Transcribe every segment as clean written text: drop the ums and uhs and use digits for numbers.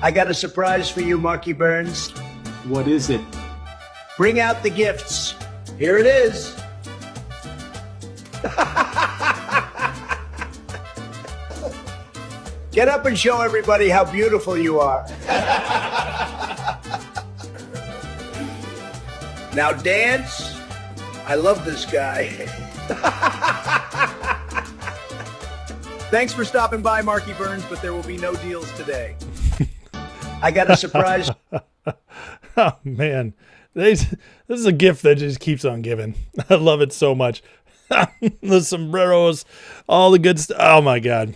I got a surprise for you, Marky Burns. What is it? Bring out the gifts. Here it is. Get up and show everybody how beautiful you are. Now dance. I love this guy. Thanks for stopping by, Marky Burns, but there will be no deals today. I got a surprise. Oh, man. This is a gift that just keeps on giving. I love it so much. The sombreros, all the good stuff. Oh, my God.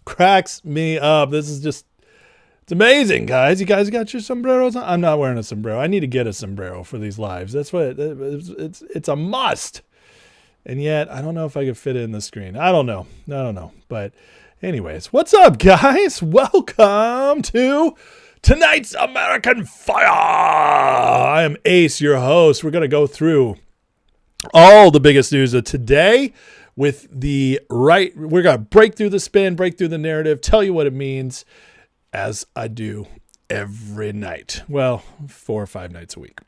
Cracks me up. This is just, it's amazing, guys. You guys got your sombreros on? I'm not wearing a sombrero. I need to get a sombrero for these lives. That's what it's a must. And yet, I don't know if I could fit it in the screen. I don't know. But anyways, what's up, guys? Welcome to tonight's American Fire. I am Ace, your host. We're going to go through all the biggest news of today with we're going to break through the spin, break through the narrative, tell you what it means, as I do every night. Well, 4 or 5 nights a week.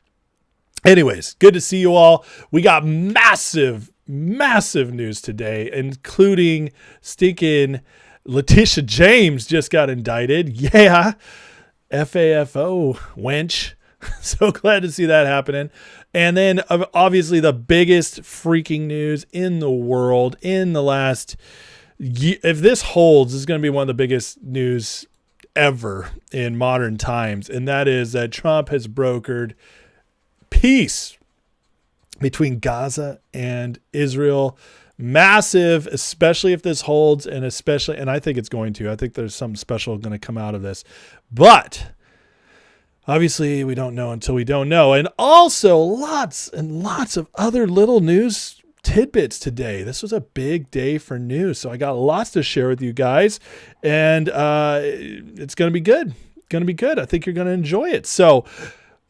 Anyways, good to see you all. We got massive news today, including stinking Letitia James just got indicted. Yeah. FAFO, wench. So glad to see that happening. And then obviously the biggest freaking news in the world in the last year. If this holds, this is going to be one of the biggest news ever in modern times. And that is that Trump has brokered peace between Gaza and Israel. Massive, especially if this holds, and I think it's going to. I think there's something special going to come out of this. But obviously we don't know until we don't know. And also lots and lots of other little news tidbits today. This was a big day for news. So I got lots to share with you guys. And it's going to be good. I think you're going to enjoy it. So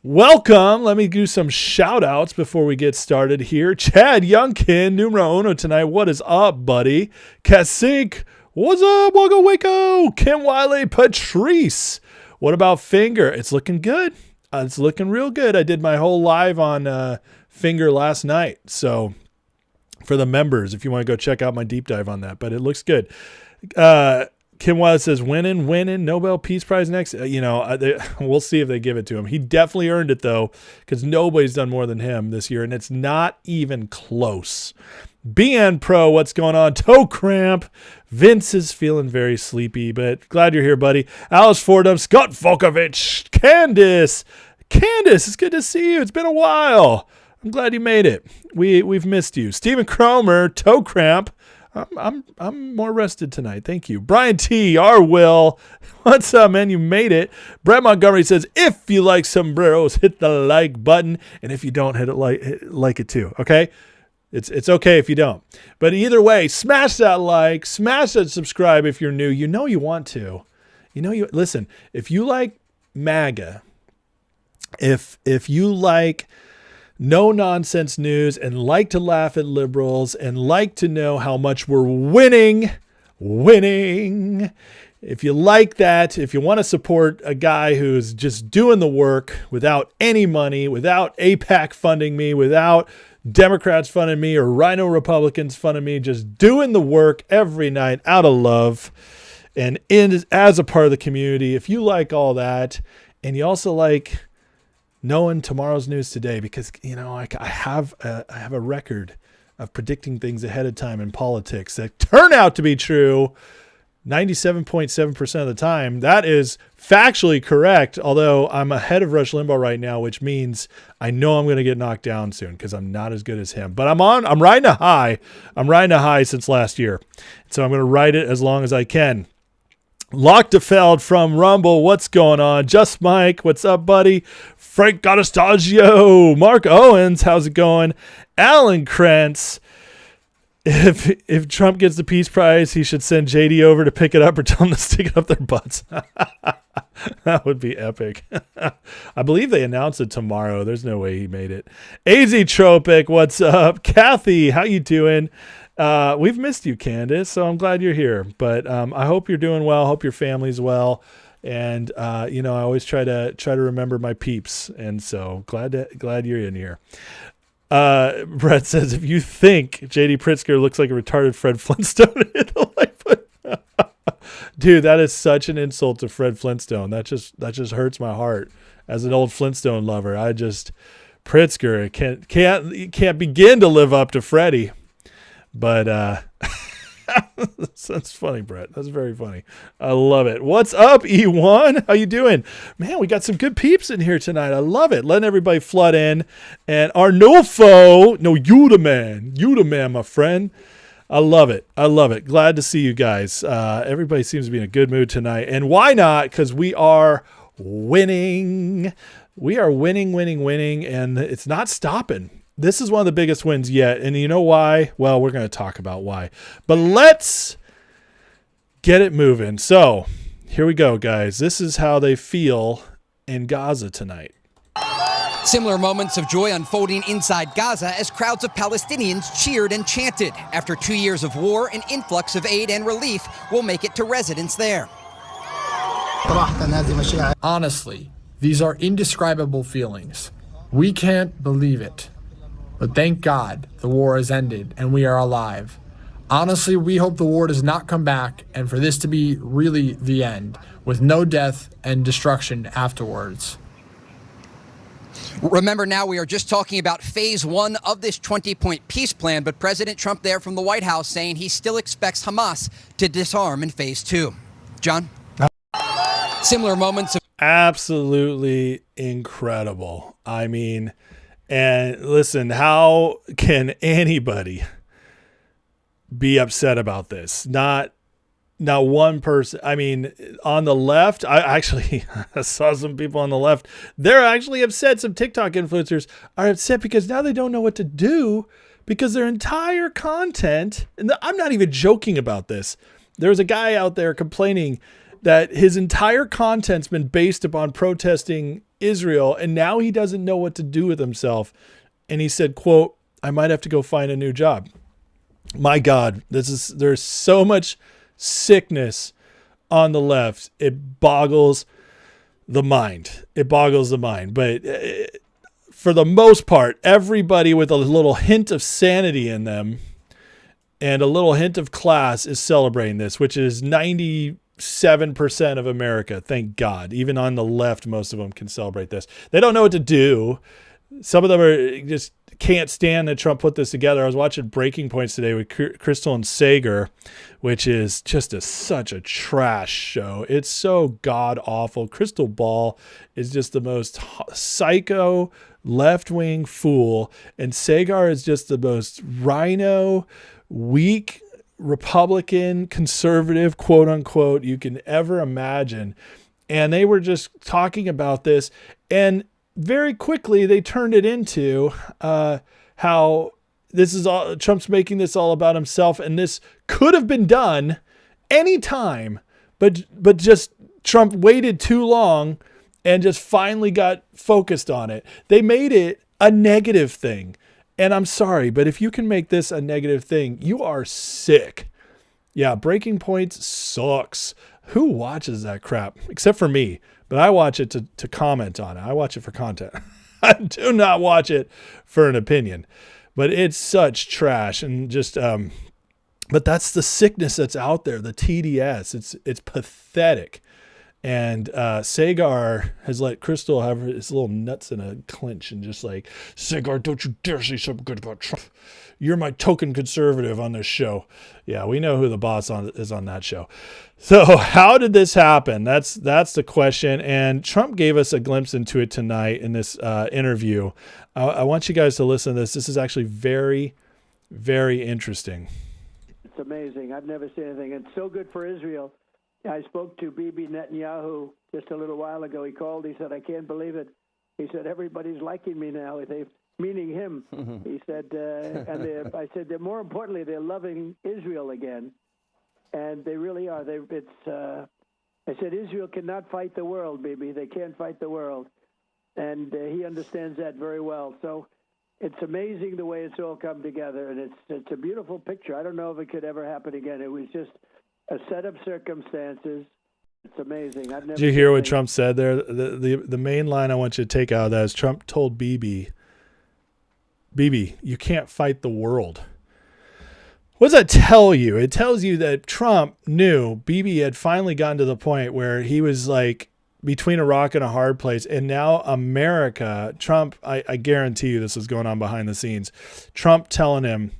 welcome. Let me do some shout outs before we get started here. Chad Youngkin, numero uno tonight. What is up, buddy? Kasink, what's up? Waka Waco. Kim Wiley, Patrice. What about Finger? It's looking good. It's looking real good. I did my whole live on Finger last night. So for the members, if you want to go check out my deep dive on that, but it looks good. Kim Wiley says, winning, Nobel Peace Prize next. We'll see if they give it to him. He definitely earned it, though, because nobody's done more than him this year, and it's not even close. BN Pro, what's going on? Toe cramp. Vince is feeling very sleepy, but glad you're here, buddy. Alice Fordham, Scott Volkovich, Candace, it's good to see you. It's been a while. I'm glad you made it. We've missed you. Stephen Cromer, toe cramp. I'm more rested tonight. Thank you. Brian T. R. Will. What's up, man? You made it. Brett Montgomery says, if you like sombreros, hit the like button. And if you don't, hit it too. Okay? It's okay if you don't. But either way, smash that like, smash that subscribe if you're new. You know you want to. Listen, if you like MAGA, if you like no nonsense news and like to laugh at liberals and like to know how much we're winning. If you like that, if you want to support a guy who's just doing the work without any money, without AIPAC funding me, without Democrats funding me or Rhino Republicans funding me, just doing the work every night out of love and as a part of the community, if you like all that and you also like knowing tomorrow's news today, because I have a record of predicting things ahead of time in politics that turn out to be true 97.7% of the time. That is factually correct, although I'm ahead of Rush Limbaugh right now, which means I know I'm going to get knocked down soon because I'm not as good as him. But I'm riding a high. I'm riding a high since last year. So I'm going to ride it as long as I can. Lochtefeld from Rumble, what's going on? Just Mike, what's up, buddy? Frank Gottestagio, Mark Owens, how's it going? Alan Krentz, if Trump gets the Peace Prize, he should send JD over to pick it up or tell them to stick it up their butts. That would be epic. I believe they announced it tomorrow. There's no way he made it. AZ Tropic, what's up? Kathy, how you doing? We've missed you, Candace, so I'm glad you're here. But I hope you're doing well. Hope your family's well. And I always try to remember my peeps, and so glad you're in here. Brett says, if you think JD Pritzker looks like a retarded Fred Flintstone, dude, that is such an insult to Fred Flintstone. That just hurts my heart as an old Flintstone lover. Pritzker can't begin to live up to Freddie, but that's funny, Brett. That's very funny. I love it. What's up, E1? How you doing? Man, we got some good peeps in here tonight. I love it. Letting everybody flood in. And Arnulfo, no, you the man, my friend. I love it. Glad to see you guys. Everybody seems to be in a good mood tonight. And why not? Because we are winning. We are winning, and it's not stopping. This is one of the biggest wins yet. And you know why? Well, we're going to talk about why. But let's get it moving. So here we go, guys. This is how they feel in Gaza tonight. Similar moments of joy unfolding inside Gaza as crowds of Palestinians cheered and chanted. After 2 years of war, an influx of aid and relief will make it to residents there. Honestly, these are indescribable feelings. We can't believe it. But thank God the war has ended and we are alive. Honestly, we hope the war does not come back and for this to be really the end, with no death and destruction afterwards. Remember now, we are just talking about phase 1 of this 20-point peace plan, but President Trump there from the White House saying he still expects Hamas to disarm in phase 2. John? Similar moments of Absolutely incredible. I mean, and listen, how can anybody be upset about this? Not one person. I mean, on the left, I actually saw some people on the left. They're actually upset. Some TikTok influencers are upset because now they don't know what to do because their entire content, and I'm not even joking about this. There's a guy out there complaining that his entire content's been based upon protesting Israel, and now he doesn't know what to do with himself. And he said, quote, I might have to go find a new job. My God, there's so much sickness on the left. It boggles the mind. But for the most part, everybody with a little hint of sanity in them and a little hint of class is celebrating this, which is 97% of America. Thank God. Even on the left, most of them can celebrate this. They don't know what to do. Some of them are just can't stand that Trump put this together. I was watching Breaking Points today with Crystal and Sager, which is just such a trash show. It's so god awful. Crystal Ball is just the most psycho left-wing fool, and Sagar is just the most rhino, weak Republican, conservative, quote unquote, you can ever imagine. And they were just talking about this, and very quickly they turned it into how this is all Trump's making this all about himself, and this could have been done anytime, but just Trump waited too long and just finally got focused on it. They made it a negative thing. And I'm sorry, but if you can make this a negative thing, you are sick. Yeah, Breaking Points sucks. Who watches that crap? Except for me. But I watch it to comment on it. I watch it for content. I do not watch it for an opinion. But it's such trash. And just, but that's the sickness that's out there, the TDS. It's pathetic. And Sagar has let Crystal have his little nuts in a clinch and just like, Sagar, don't you dare say something good about Trump. You're my token conservative on this show. Yeah, we know who the boss is on that show. So how did this happen? That's the question. And Trump gave us a glimpse into it tonight in this interview. I want you guys to listen to this. This is actually very, very interesting. It's amazing. I've never seen anything. It's so good for Israel. I spoke to Bibi Netanyahu just a little while ago. He called. He said, I can't believe it. He said, everybody's liking me now. Meaning him. He said, I said, more importantly, they're loving Israel again. And they really are. I said, Israel cannot fight the world, Bibi. They can't fight the world. And he understands that very well. So it's amazing the way it's all come together. And it's a beautiful picture. I don't know if it could ever happen again. It was just a set of circumstances It's amazing. I've never. Did you hear what Trump said there? The main line I want you to take out of that is Trump told Bibi, you can't fight the world. What does that tell you? It tells you that Trump knew Bibi had finally gotten to the point where he was like between a rock and a hard place. And now America, Trump, I guarantee you this is going on behind the scenes. Trump telling him,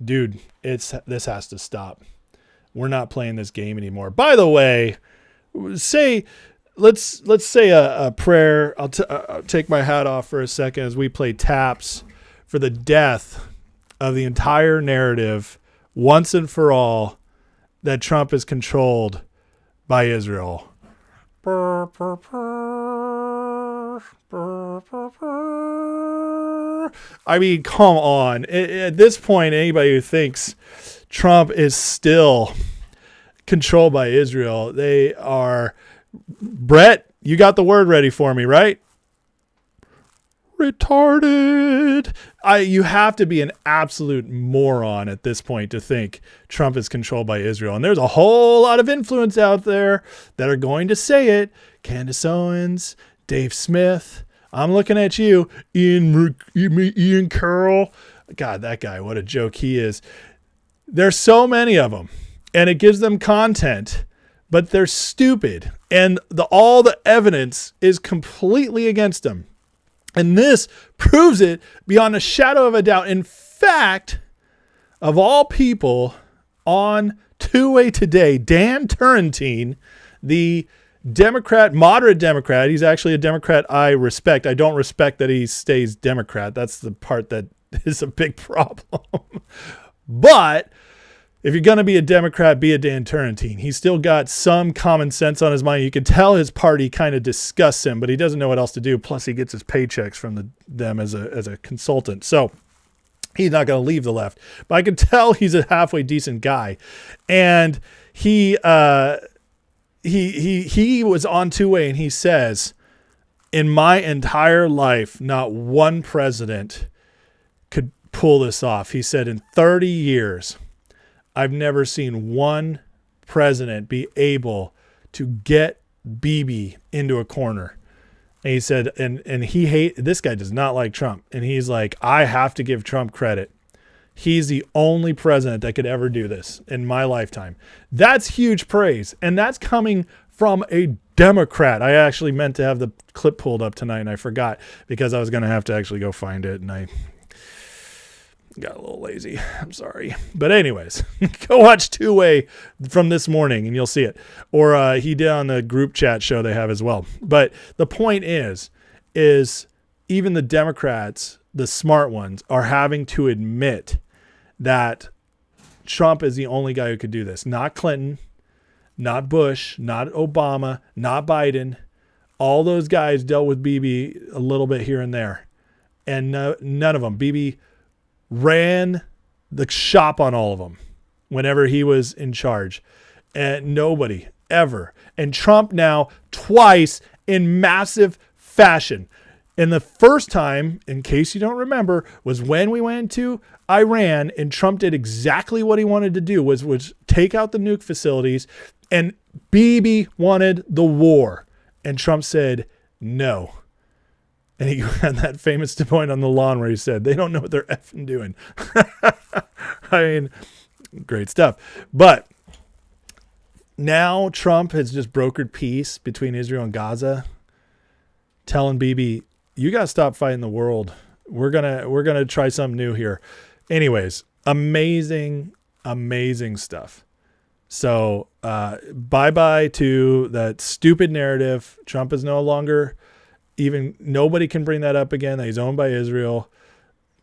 dude, this has to stop. We're not playing this game anymore. By the way, let's say a prayer. I'll take my hat off for a second as we play taps for the death of the entire narrative once and for all that Trump is controlled by Israel. I mean, come on. At this point, anybody who thinks Trump is still controlled by Israel, they are... Brett, you got the word ready for me, right? Retarded. You have to be an absolute moron at this point to think Trump is controlled by Israel. And there's a whole lot of influence out there that are going to say it. Candace Owens, Dave Smith. I'm looking at you, Ian Curl. God, that guy, what a joke he is. There's so many of them, and it gives them content, but they're stupid. And all the evidence is completely against them. And this proves it beyond a shadow of a doubt. In fact, of all people on Two-Way Today, Dan Turrentine, the Democrat, moderate Democrat, he's actually a Democrat I respect. I don't respect that he stays Democrat. That's the part that is a big problem. But if you're going to be a Democrat, be a Dan Turrentine. He's still got some common sense on his mind. You can tell his party kind of disgusts him, but he doesn't know what else to do. Plus, he gets his paychecks from them as a consultant. So he's not going to leave the left. But I can tell he's a halfway decent guy. And he was on Two-Way, and he says, in my entire life, not one president could pull this off. He said, in 30 years... I've never seen one president be able to get Bibi into a corner. And he said, and this guy does not like Trump. And he's like, I have to give Trump credit. He's the only president that could ever do this in my lifetime. That's huge praise. And that's coming from a Democrat. I actually meant to have the clip pulled up tonight and I forgot because I was going to have to actually go find it. And I got a little lazy. I'm sorry. But anyways, go watch Two-Way from this morning and you'll see it. Or he did on the group chat show they have as well. But the point is even the Democrats, the smart ones, are having to admit that Trump is the only guy who could do this. Not Clinton, not Bush, not Obama, not Biden. All those guys dealt with Bibi a little bit here and there. And none of them. Bibi ran the shop on all of them whenever he was in charge. And nobody ever. And Trump now twice in massive fashion. And the first time, in case you don't remember, was when we went to Iran and Trump did exactly what he wanted to do, was take out the nuke facilities. And Bibi wanted the war. And Trump said, no. And he had that famous point on the lawn where he said, they don't know what they're effing doing. I mean, great stuff. But now Trump has just brokered peace between Israel and Gaza, telling Bibi, you got to stop fighting the world. We're gonna try something new here. Anyways, amazing stuff. So bye-bye to that stupid narrative. Trump is no longer... Even nobody can bring that up again, that he's owned by Israel.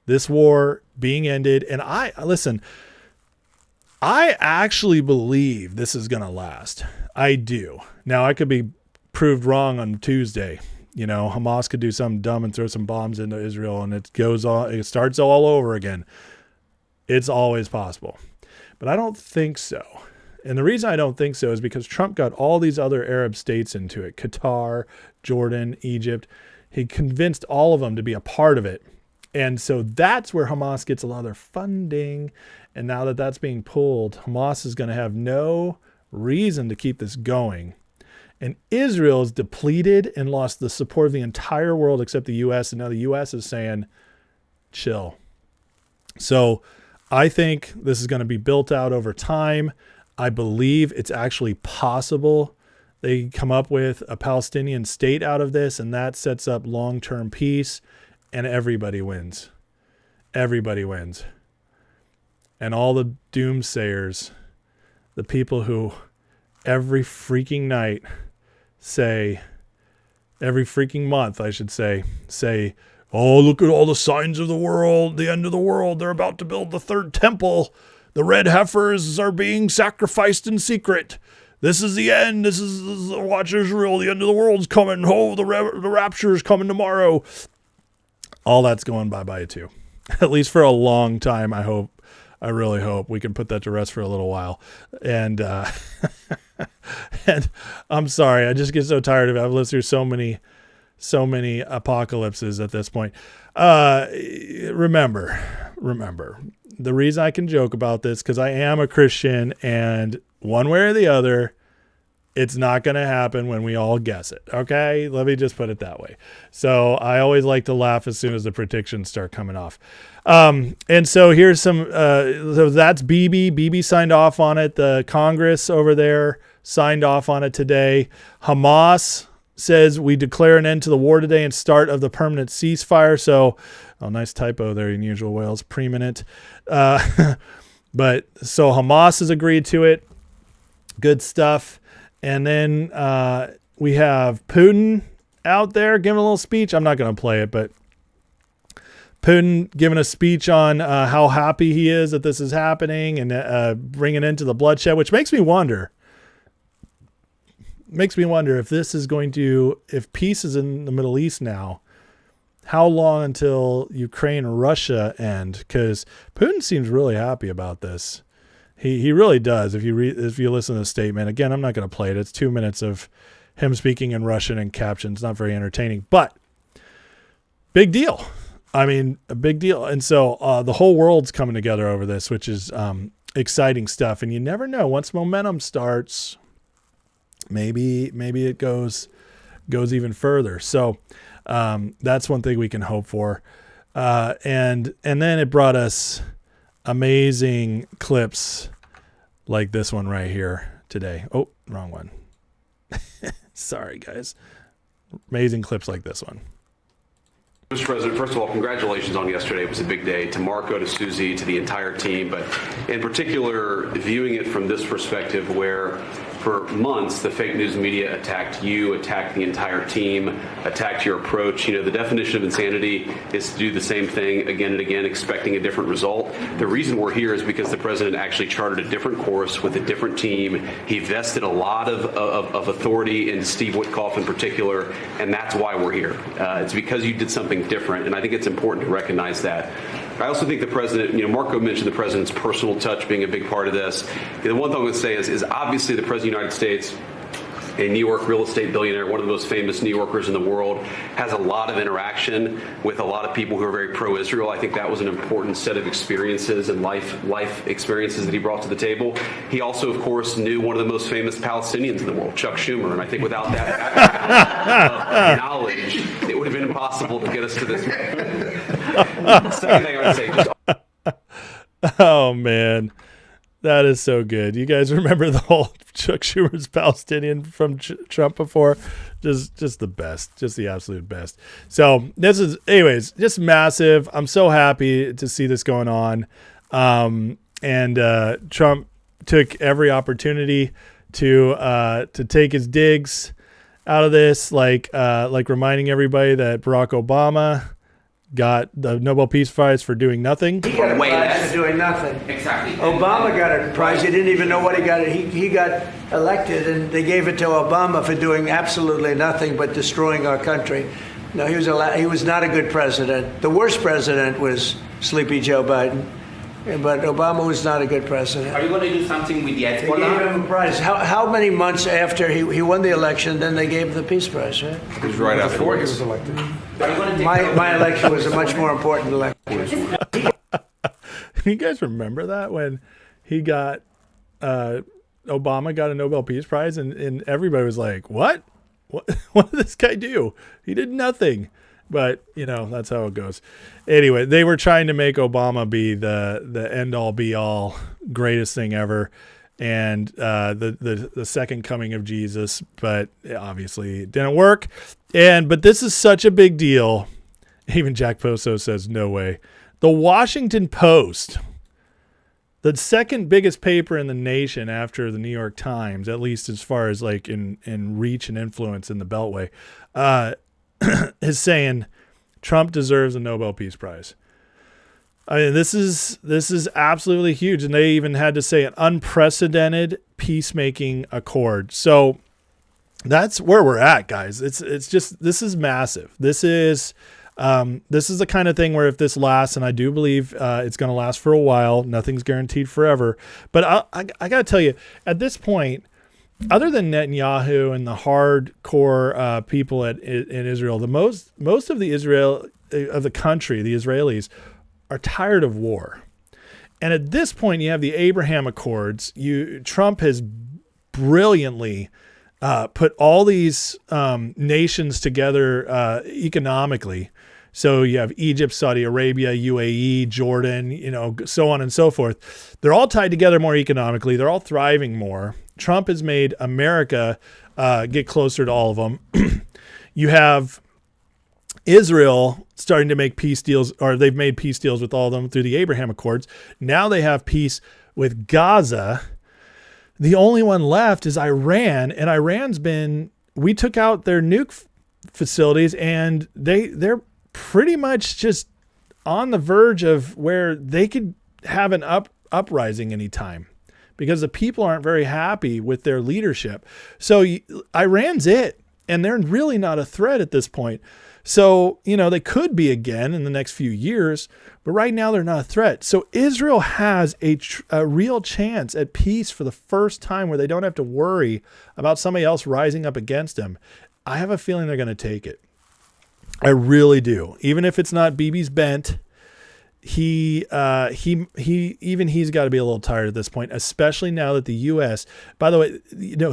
This war being ended. And I actually believe this is going to last. I do. Now, I could be proved wrong on Tuesday. You know, Hamas could do something dumb and throw some bombs into Israel and it starts all over again. It's always possible. But I don't think so. And the reason I don't think so is because Trump got all these other Arab states into it. Qatar, Jordan, Egypt. He convinced all of them to be a part of it. And so that's where Hamas gets a lot of their funding. And now that that's being pulled, Hamas is going to have no reason to keep this going. And Israel is depleted and lost the support of the entire world except the U.S. And now the U.S. is saying, chill. So I think this is going to be built out over time. I believe it's actually possible they come up with a Palestinian state out of this, and that sets up long-term peace, and everybody wins. Everybody wins. And all the doomsayers, the people who every freaking night say, every freaking month, I should say, oh, look at all the signs of the world, the end of the world. They're about to build the third temple. The red heifers are being sacrificed in secret. This is the end. This is watch Israel. The end of the world's coming. Oh, the rapture is coming tomorrow. All that's going bye-bye too. At least for a long time, I hope. I really hope we can put that to rest for a little while. And and I'm sorry, I just get so tired of it. I've lived through so many apocalypses at this point. Remember, the reason I can joke about this, because I am a Christian, and one way or the other, it's not going to happen when we all guess it. Okay? Let me just put it that way. So I always like to laugh as soon as the predictions start coming off. And so here's some, so that's Bibi. Bibi signed off on it. The Congress over there signed off on it today. Hamas says we declare an end to the war today and start of the permanent ceasefire. So, oh, nice typo there in Usual Wales, preeminent. But so Hamas has agreed to it. Good stuff. And then we have Putin out there giving a little speech. I'm not going to play it, but Putin giving a speech on how happy he is that this is happening and bringing an end to the bloodshed, which makes me wonder if this is going to, if peace is in the Middle East now, how long until Ukraine and Russia end? Because Putin seems really happy about this. He really does. If you listen to the statement, again, I'm not going to play it. It's 2 minutes of him speaking in Russian and captions. Not very entertaining, but big deal. I mean, a big deal. And so the whole world's coming together over this, which is exciting stuff. And you never know. Once momentum starts, maybe it goes even further. So that's one thing we can hope for. And then it brought us amazing clips like this one right here today. Oh, wrong one. Sorry, guys. Amazing clips like this one. Mr. President, first of all, congratulations on yesterday. It was a big day to Marco, to Susie, to the entire team, but in particular, viewing it from this perspective where for months the fake news media attacked you, attacked the entire team, attacked your approach. You know, the definition of insanity is to do the same thing again and again, expecting a different result. The reason we're here is because the president actually charted a different course with a different team. He vested a lot of authority in Steve Witkoff in particular, and that's why we're here. It's because you did something different, and I think it's important to recognize that. I also think the president, you know, Marco mentioned the president's personal touch being a big part of this. The one thing I would say is obviously the president of the United States, a New York real estate billionaire, one of the most famous New Yorkers in the world, has a lot of interaction with a lot of people who are very pro-Israel. I think that was an important set of experiences and life experiences that he brought to the table. He also, of course, knew one of the most famous Palestinians in the world, Chuck Schumer, and I think without that knowledge, it would have been impossible to get us to this. Second thing I would say, just oh man, that is so good. You guys remember the whole Chuck Schumer's Palestinian from Trump before? Just the best, just the absolute best. So this is, anyways, just massive. I'm so happy to see this going on. And Trump took every opportunity to take his digs out of this, like reminding everybody that Barack Obama got the Nobel Peace Prize for doing nothing. He got a prize for doing nothing. exactly. Obama got a prize. He didn't even know what he got. He got elected, and they gave it to Obama for doing absolutely nothing but destroying our country. No, he was not a good president. The worst president was Sleepy Joe Biden, but Obama was not a good president. Are you going to do something with the They gave Hezbollah? him a prize. How many months after he won the election, then they gave him the Peace Prize, right? it was right after he was elected. Are you going to take My election was a much more important election. You guys remember that when he got Obama got a Nobel Peace Prize, and everybody was like, what did this guy do? He did nothing. But, that's how it goes. Anyway, they were trying to make Obama be the end-all, be-all, greatest thing ever, and the second coming of Jesus. But obviously it didn't work. But this is such a big deal. Even Jack Poso says, no way. The Washington Post, the second biggest paper in the nation after the New York Times, at least as far as like in reach and influence in the Beltway, is saying Trump deserves a Nobel Peace Prize. I mean, this is absolutely huge, and they even had to say an unprecedented peacemaking accord. So that's where we're at, guys. It's just, this is massive. This is the kind of thing where if this lasts, and I do believe it's going to last for a while, nothing's guaranteed forever. But I got to tell you, at this point, other than Netanyahu and the hardcore people in Israel, most of the country, the Israelis, are tired of war. And at this point, you have the Abraham Accords. Trump has brilliantly put all these nations together economically. So you have Egypt, Saudi Arabia, UAE, Jordan, so on and so forth. They're all tied together more economically. They're all thriving more. Trump has made America get closer to all of them. You have Israel starting to make peace deals, or they've made peace deals with all of them through the Abraham Accords. Now they have peace with Gaza. The only one left is Iran, and we took out their nuke facilities, and they're pretty much just on the verge of where they could have an uprising anytime, because the people aren't very happy with their leadership. So Iran's it, and they're really not a threat at this point. So, they could be again in the next few years, but right now they're not a threat. So Israel has a real chance at peace for the first time, where they don't have to worry about somebody else rising up against them. I have a feeling they're going to take it. I really do. Even if it's not Bibi's bent, he's got to be a little tired at this point, especially now that the U.S., by the way,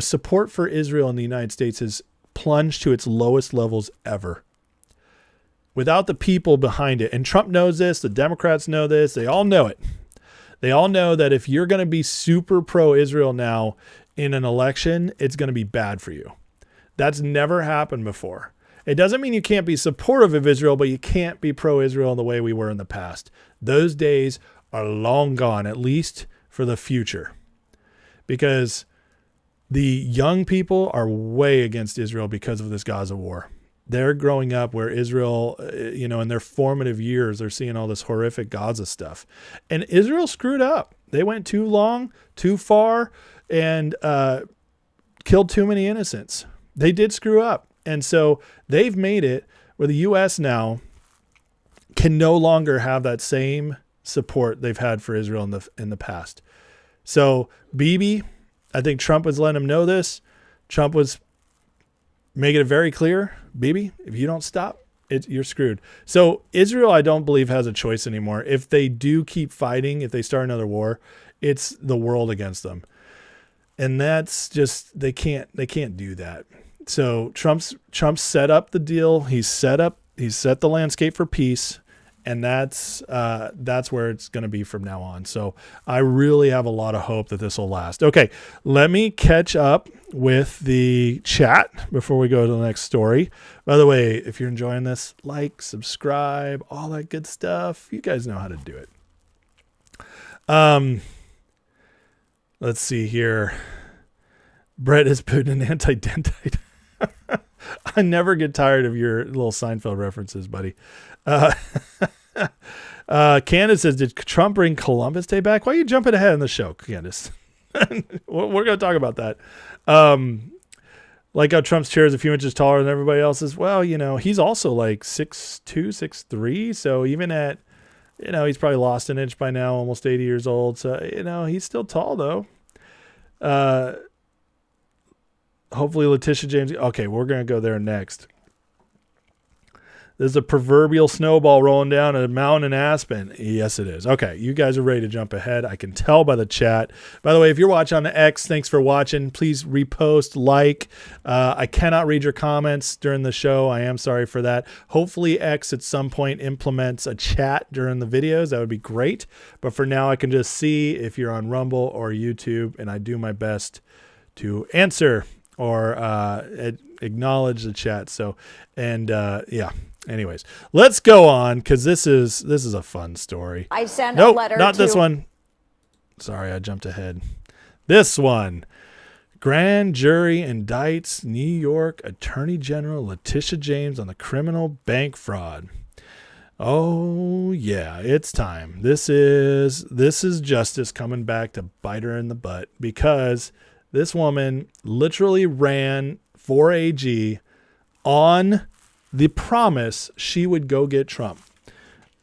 support for Israel in the United States has plunged to its lowest levels ever. Without the people behind it. And Trump knows this. The Democrats know this. They all know it. They all know that if you're going to be super pro-Israel now in an election, it's going to be bad for you. That's never happened before. It doesn't mean you can't be supportive of Israel, but you can't be pro-Israel the way we were in the past. Those days are long gone, at least for the future. Because the young people are way against Israel because of this Gaza war. They're growing up where Israel, in their formative years, they're seeing all this horrific Gaza stuff. And Israel screwed up. They went too long, too far, and killed too many innocents. They did screw up. And so they've made it where the U.S. now can no longer have that same support they've had for Israel in the past. So Bibi, I think Trump was letting him know this. Trump was making it very clear, Bibi, if you don't stop, you're screwed. So Israel, I don't believe, has a choice anymore. If they do keep fighting, if they start another war, it's the world against them. And that's just, they can't do that. So Trump's set up the deal. He's set the landscape for peace, and that's where it's going to be from now on. So I really have a lot of hope that this will last. Okay, let me catch up with the chat before we go to the next story. By the way, if you're enjoying this, like, subscribe, all that good stuff. You guys know how to do it. Let's see here. Brett has put an anti-dentite. I never get tired of your little Seinfeld references, buddy. Candace says, did Trump bring Columbus Day back? Why are you jumping ahead in the show, Candace? We're going to talk about that. Like how Trump's chair is a few inches taller than everybody else's. Well, he's also like 6'2", 6'3". So even at, he's probably lost an inch by now, almost 80 years old. So, he's still tall though. Hopefully Letitia James. Okay, we're going to go there next. There's a proverbial snowball rolling down a mountain in Aspen. Yes, it is. Okay, you guys are ready to jump ahead. I can tell by the chat. By the way, if you're watching on the X, thanks for watching. Please repost, like. I cannot read your comments during the show. I am sorry for that. Hopefully X at some point implements a chat during the videos. That would be great. But for now, I can just see if you're on Rumble or YouTube, and I do my best to answer or acknowledge the chat. So, and yeah. Anyways, let's go on because this is a fun story. I sent nope, a letter not to... this one. Sorry, I jumped ahead. This one. Grand jury indicts New York Attorney General Letitia James on the criminal bank fraud. Oh yeah, it's time. This is justice coming back to bite her in the butt because this woman literally ran for AG on the promise she would go get Trump.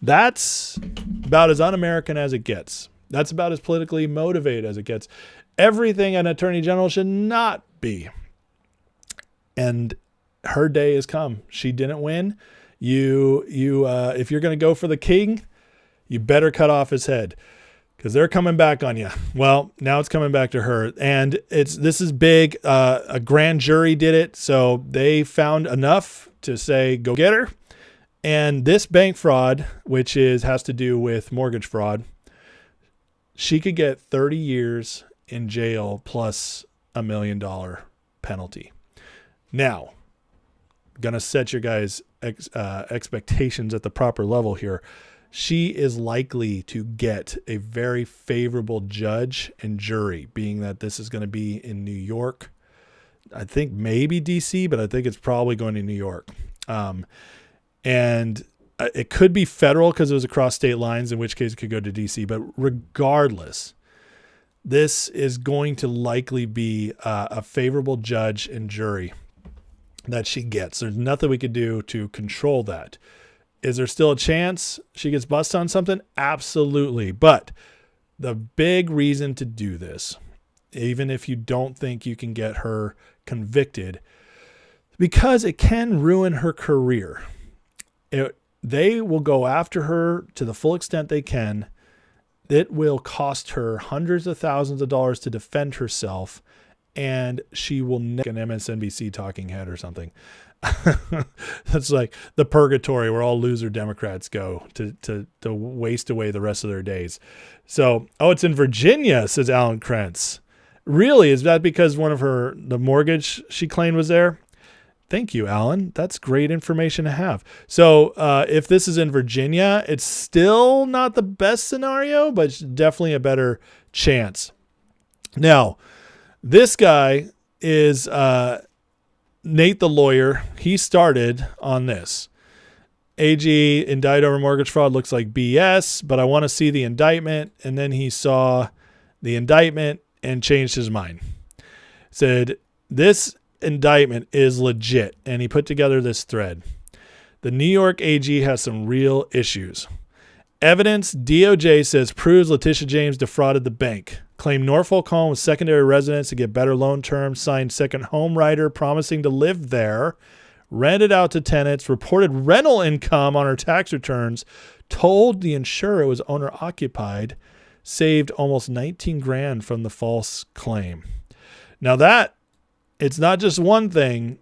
That's about as un-American as it gets. That's about as politically motivated as it gets. Everything an attorney general should not be. And her day has come. She didn't win. If you're going to go for the king, you better cut off his head because they're coming back on you. Well, now it's coming back to her. And this is big. A grand jury did it. So they found enough to say, go get her. And this bank fraud, which has to do with mortgage fraud, she could get 30 years in jail plus $1 million penalty. Now, going to set your guys' expectations at the proper level here. She is likely to get a very favorable judge and jury, being that this is going to be in New York. I think maybe DC, but I think it's probably going to New York. And it could be federal because it was across state lines, in which case it could go to DC. But regardless, this is going to likely be a favorable judge and jury that she gets. There's nothing we could do to control that. Is there still a chance she gets busted on something? Absolutely. But the big reason to do this, even if you don't think you can get her convicted, because it can ruin her career. They will go after her to the full extent they can. It will cost her hundreds of thousands of dollars to defend herself, and she will an MSNBC talking head or something. That's like the purgatory where all loser Democrats go to waste away the rest of their days. So, it's in Virginia, says Alan Krentz. Really? Is that because the mortgage she claimed was there? Thank you, Alan. That's great information to have. So if this is in Virginia, it's still not the best scenario, but it's definitely a better chance. Now, this guy is Nate the lawyer. He started on this. AG indicted over mortgage fraud looks like BS, but I want to see the indictment. And then he saw the indictment and changed his mind. Said, this indictment is legit. And he put together this thread. The New York AG has some real issues. Evidence DOJ says proves Letitia James defrauded the bank. Claimed Norfolk home with secondary residence to get better loan terms. Signed second home writer promising to live there. Rented out to tenants. Reported rental income on her tax returns. Told the insurer it was owner occupied. Saved almost $19,000 from the false claim. Now that, it's not just one thing,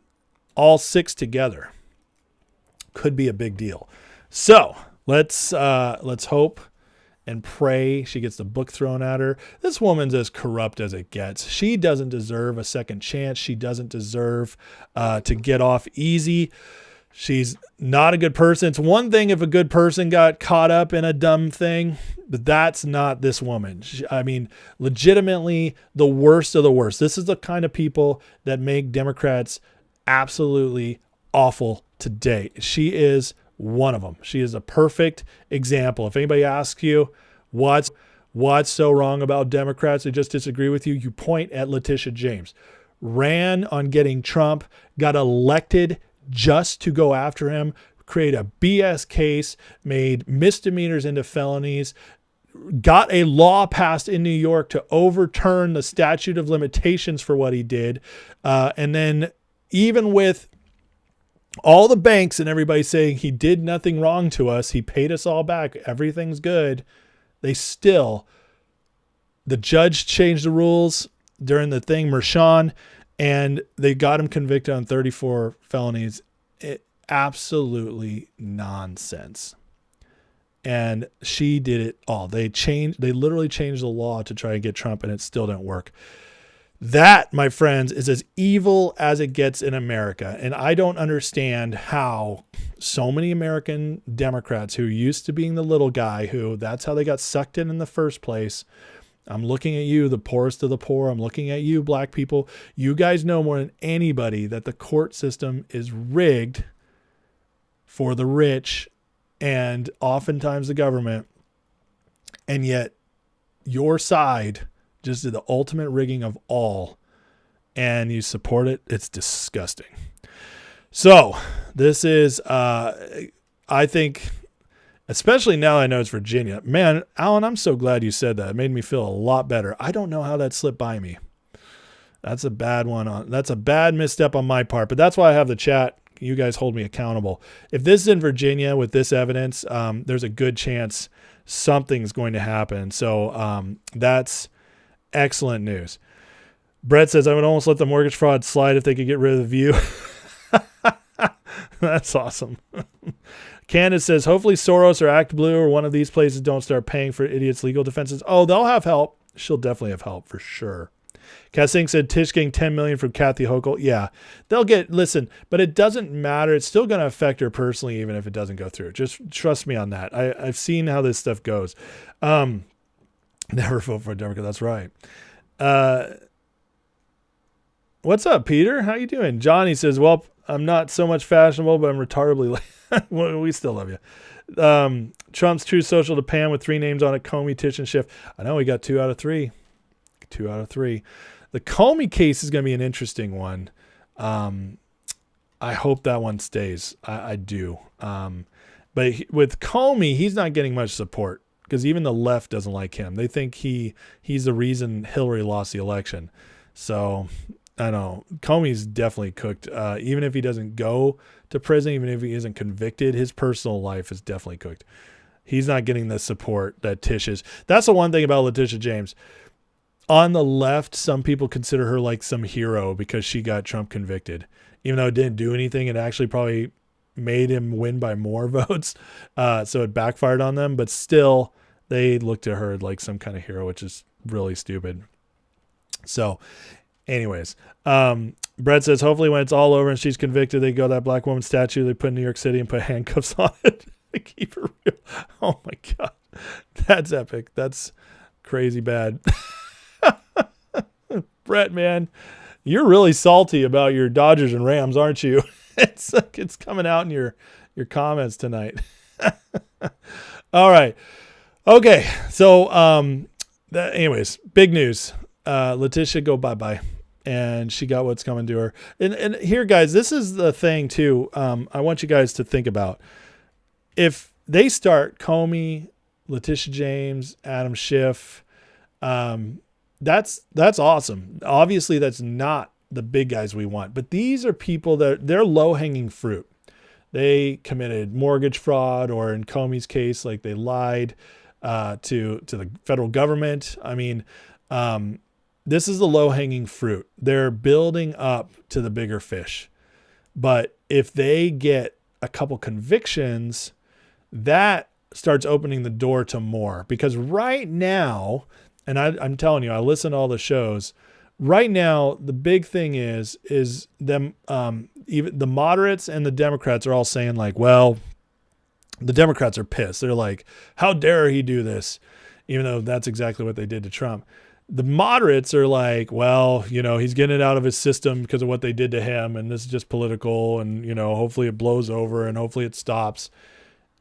all six together could be a big deal. So let's hope and pray she gets the book thrown at her. This woman's as corrupt as it gets. She doesn't deserve a second chance. She doesn't deserve to get off easy. She's not a good person. It's one thing if a good person got caught up in a dumb thing, but that's not this woman. Legitimately the worst of the worst. This is the kind of people that make Democrats absolutely awful today. She is one of them. She is a perfect example. If anybody asks you what's so wrong about Democrats, they just disagree with you, you point at Letitia James. Ran on getting Trump, got elected just to go after him, create a BS case, made misdemeanors into felonies, got a law passed in New York to overturn the statute of limitations for what he did. And then even with all the banks and everybody saying he did nothing wrong to us. He paid us all back. Everything's good. The judge changed the rules during the thing, Mershon, and they got him convicted on 34 felonies. Absolutely nonsense. And she did it all. They literally changed the law to try and get Trump, and it still didn't work. That, my friends, is as evil as it gets in America. And I don't understand how so many American Democrats who used to being the little guy, who that's how they got sucked in the first place. I'm looking at you, the poorest of the poor. I'm looking at you, black people. You guys know more than anybody that the court system is rigged for the rich and oftentimes the government. And yet your side just did the ultimate rigging of all, and you support it. It's disgusting. So this is, I think, especially now I know it's Virginia. Man, Alan, I'm so glad you said that. It made me feel a lot better. I don't know how that slipped by me. That's a bad one. That's a bad misstep on my part, but that's why I have the chat. You guys hold me accountable. If this is in Virginia with this evidence, there's a good chance something's going to happen. So that's excellent news. Brett says, I would almost let the mortgage fraud slide if they could get rid of the view. That's awesome. Candace says, hopefully Soros or Act Blue or one of these places don't start paying for idiots' legal defenses. Oh, they'll have help. She'll definitely have help for sure. Cassing said, Tish getting $10 million from Kathy Hochul. Yeah, they'll get, listen, but it doesn't matter. It's still going to affect her personally, even if it doesn't go through. Just trust me on that. I've seen how this stuff goes. Never vote for a Democrat. That's right. What's up, Peter? How you doing? Johnny says, well, I'm not so much fashionable, but I'm retardably late. Well, we still love you. Trump's True Social to Pam with 3 names on it, Comey, Tish, and Schiff. I know we got 2 out of 3. 2 out of 3. The Comey case is going to be an interesting one. I hope that one stays. I do. But with Comey, he's not getting much support because even the left doesn't like him. They think he's the reason Hillary lost the election. So I know Comey's definitely cooked. Even if he doesn't go to prison, even if he isn't convicted, his personal life is definitely cooked. He's not getting the support that Tish is. That's the one thing about Letitia James. On the left, some people consider her like some hero because she got Trump convicted. Even though it didn't do anything, it actually probably made him win by more votes. So it backfired on them. But still, they looked at her like some kind of hero, which is really stupid. So anyways, Brett says, hopefully when it's all over and she's convicted, they go to that black woman statue they put in New York City and put handcuffs on it. Keep her real. Oh, my God. That's epic. That's crazy bad. Brett, man, you're really salty about your Dodgers and Rams, aren't you? It's coming out in your comments tonight. All right. Okay. So, anyways, big news. Letitia go bye-bye, and she got what's coming to her. And here, guys, this is the thing too. I want you guys to think about if they start Comey, Letitia James, Adam Schiff, that's awesome. Obviously, that's not the big guys we want, but these are people that they're low-hanging fruit. They committed mortgage fraud, or in Comey's case, like they lied to the federal government. I mean, this is the low-hanging fruit. They're building up to the bigger fish. But if they get a couple convictions, that starts opening the door to more. Because right now, and I'm telling you, I listen to all the shows. Right now, the big thing is them, even the moderates and the Democrats are all saying like, well, the Democrats are pissed. They're like, how dare he do this? Even though that's exactly what they did to Trump. The moderates are like, well, he's getting it out of his system because of what they did to him. And this is just political. And, hopefully it blows over and hopefully it stops.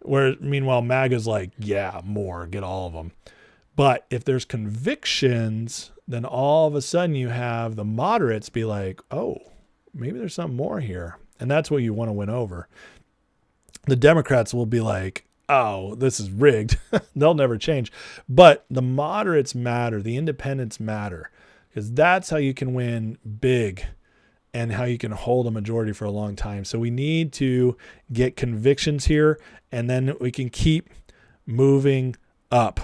Where meanwhile, MAGA's like, yeah, more, get all of them. But if there's convictions, then all of a sudden you have the moderates be like, oh, maybe there's something more here. And that's what you want to win over. The Democrats will be like, oh, this is rigged. They'll never change. But the moderates matter. The independents matter. Because that's how you can win big and how you can hold a majority for a long time. So we need to get convictions here, and then we can keep moving up.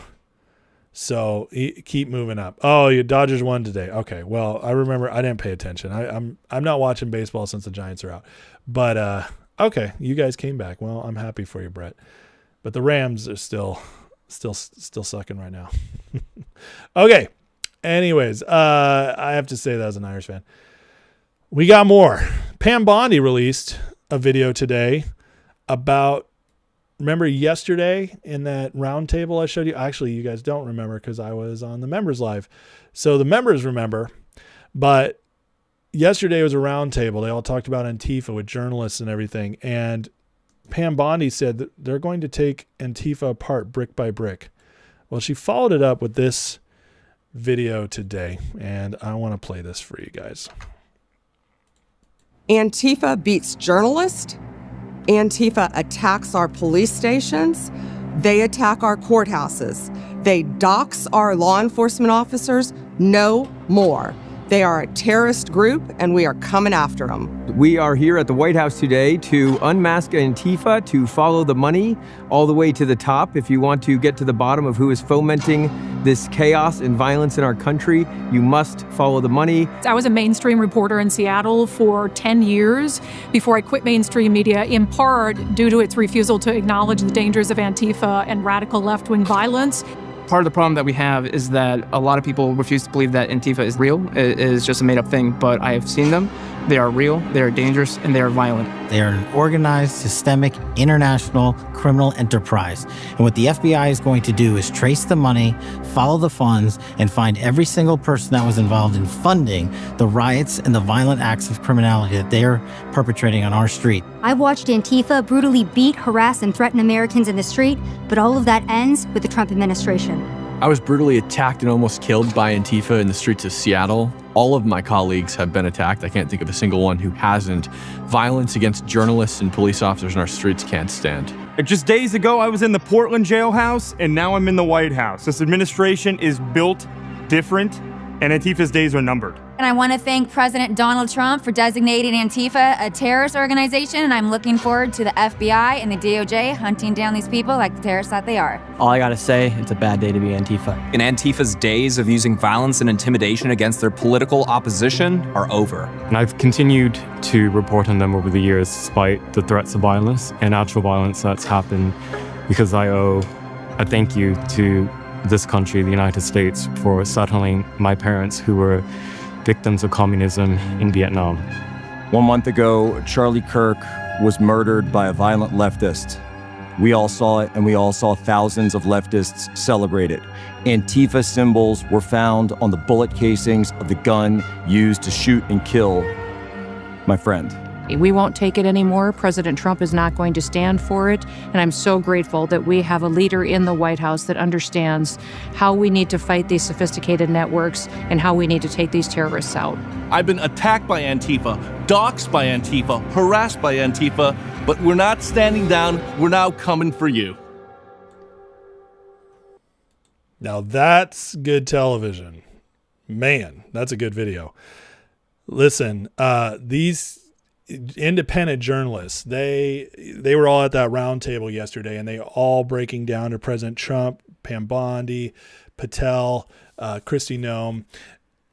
So keep moving up. Oh, your Dodgers won today. Okay, well, I remember I didn't pay attention. I'm not watching baseball since the Giants are out. But okay, you guys came back. Well, I'm happy for you, Brett. But the Rams are still sucking right now. Okay. Anyways, I have to say that as an Irish fan. We got more. Pam Bondi released a video today about, remember yesterday in that round table I showed you? Actually, you guys don't remember because I was on the members live. So the members remember, but yesterday was a round table. They all talked about Antifa with journalists and everything. And Pam Bondi said that they're going to take Antifa apart brick by brick. Well, she followed it up with this video today, and I want to play this for you guys. Antifa beats journalists. Antifa attacks our police stations. They attack our courthouses. They dox our law enforcement officers. No more. They are a terrorist group, and we are coming after them. We are here at the White House today to unmask Antifa, to follow the money all the way to the top. If you want to get to the bottom of who is fomenting this chaos and violence in our country, you must follow the money. I was a mainstream reporter in Seattle for 10 years before I quit mainstream media, in part due to its refusal to acknowledge the dangers of Antifa and radical left-wing violence. Part of the problem that we have is that a lot of people refuse to believe that Antifa is real, is just a made-up thing, but I have seen them. They are real, they are dangerous, and they are violent. They are an organized, systemic, international criminal enterprise. And what the FBI is going to do is trace the money, follow the funds, and find every single person that was involved in funding the riots and the violent acts of criminality that they're perpetrating on our street. I've watched Antifa brutally beat, harass, and threaten Americans in the street, but all of that ends with the Trump administration. I was brutally attacked and almost killed by Antifa in the streets of Seattle. All of my colleagues have been attacked. I can't think of a single one who hasn't. Violence against journalists and police officers in our streets can't stand. Just days ago, I was in the Portland jailhouse, and now I'm in the White House. This administration is built different, and Antifa's days are numbered. And I want to thank President Donald Trump for designating Antifa a terrorist organization, and I'm looking forward to the FBI and the DOJ hunting down these people like the terrorists that they are. All I gotta say, it's a bad day to be Antifa. And Antifa's days of using violence and intimidation against their political opposition are over. And I've continued to report on them over the years, despite the threats of violence and actual violence that's happened, because I owe a thank you to this country, the United States, for settling my parents who were victims of communism in Vietnam. 1 month ago, Charlie Kirk was murdered by a violent leftist. We all saw it, and we all saw thousands of leftists celebrate it. Antifa symbols were found on the bullet casings of the gun used to shoot and kill my friend. We won't take it anymore. President Trump is not going to stand for it. And I'm so grateful that we have a leader in the White House that understands how we need to fight these sophisticated networks and how we need to take these terrorists out. I've been attacked by Antifa, doxxed by Antifa, harassed by Antifa, but we're not standing down. We're now coming for you. Now that's good television. Man, that's a good video. Listen, these independent journalists, they were all at that round table yesterday, and they all breaking down to President Trump, Pam Bondi, Patel, Kristi Noem,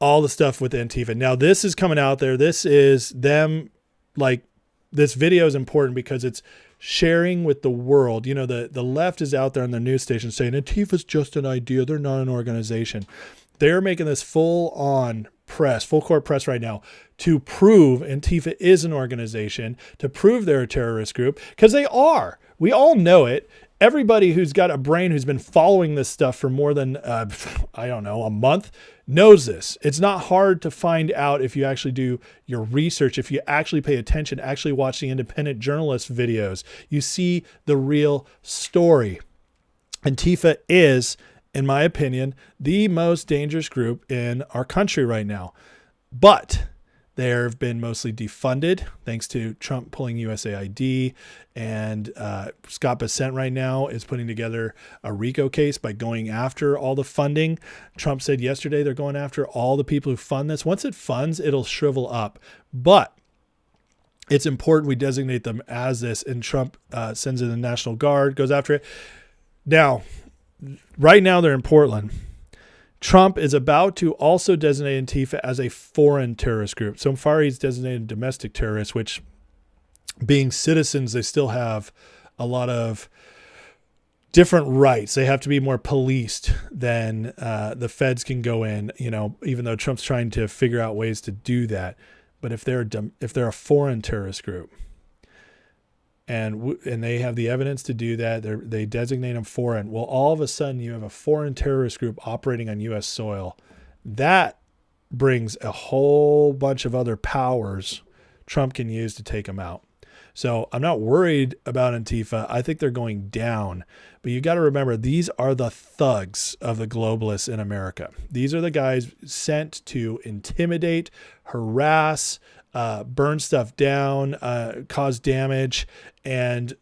all the stuff with Antifa. Now this is coming out there. This is them, like, this video is important because it's sharing with the world. You know, the left is out there on their news station saying Antifa's just an idea. They're not an organization. They're making this full court press right now to prove Antifa is an organization, to prove they're a terrorist group, because they are. We all know it. Everybody who's got a brain, who's been following this stuff for more than, a month, knows this. It's not hard to find out if you actually do your research, if you actually pay attention, actually watch the independent journalist videos. You see the real story. Antifa is, in my opinion, the most dangerous group in our country right now. But There have been mostly defunded thanks to Trump pulling USAID, and Scott Bessent right now is putting together a RICO case by going after all the funding. Trump said yesterday they're going after all the people who fund this. Once it funds, it'll shrivel up. But it's important we designate them as this, and Trump sends in the National Guard, goes after it. Now, right now they're in Portland. Trump is about to also designate Antifa as a foreign terrorist group. So far, he's designated domestic terrorists, which, being citizens, they still have a lot of different rights. They have to be more policed than the feds can go in, even though Trump's trying to figure out ways to do that. But if they're a foreign terrorist group, and they have the evidence to do that, they designate them foreign. Well, all of a sudden you have a foreign terrorist group operating on U.S. soil. That brings a whole bunch of other powers Trump can use to take them out. So I'm not worried about Antifa. I think they're going down. But you got to remember, these are the thugs of the globalists in America. These are the guys sent to intimidate, harass, burn stuff down, cause damage, and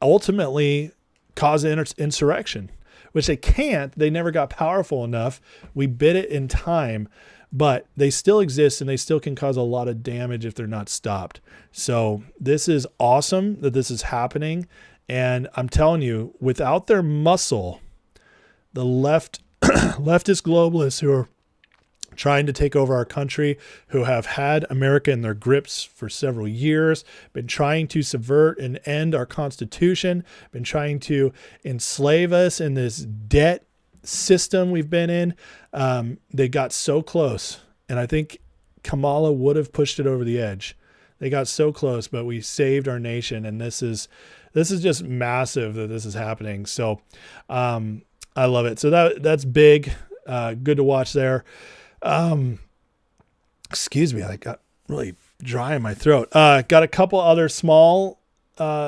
ultimately cause insurrection, which they can't. They never got powerful enough. We bid it in time, but they still exist, and they still can cause a lot of damage if they're not stopped. So this is awesome that this is happening. And I'm telling you, without their muscle, the leftist globalists who are trying to take over our country, who have had America in their grips for several years, been trying to subvert and end our Constitution, been trying to enslave us in this debt system we've been in. They got so close, and I think Kamala would have pushed it over the edge. They got so close, but we saved our nation, and this is just massive that this is happening. So I love it. So that's big. Good to watch there. Excuse me, I got really dry in my throat. Got a couple other small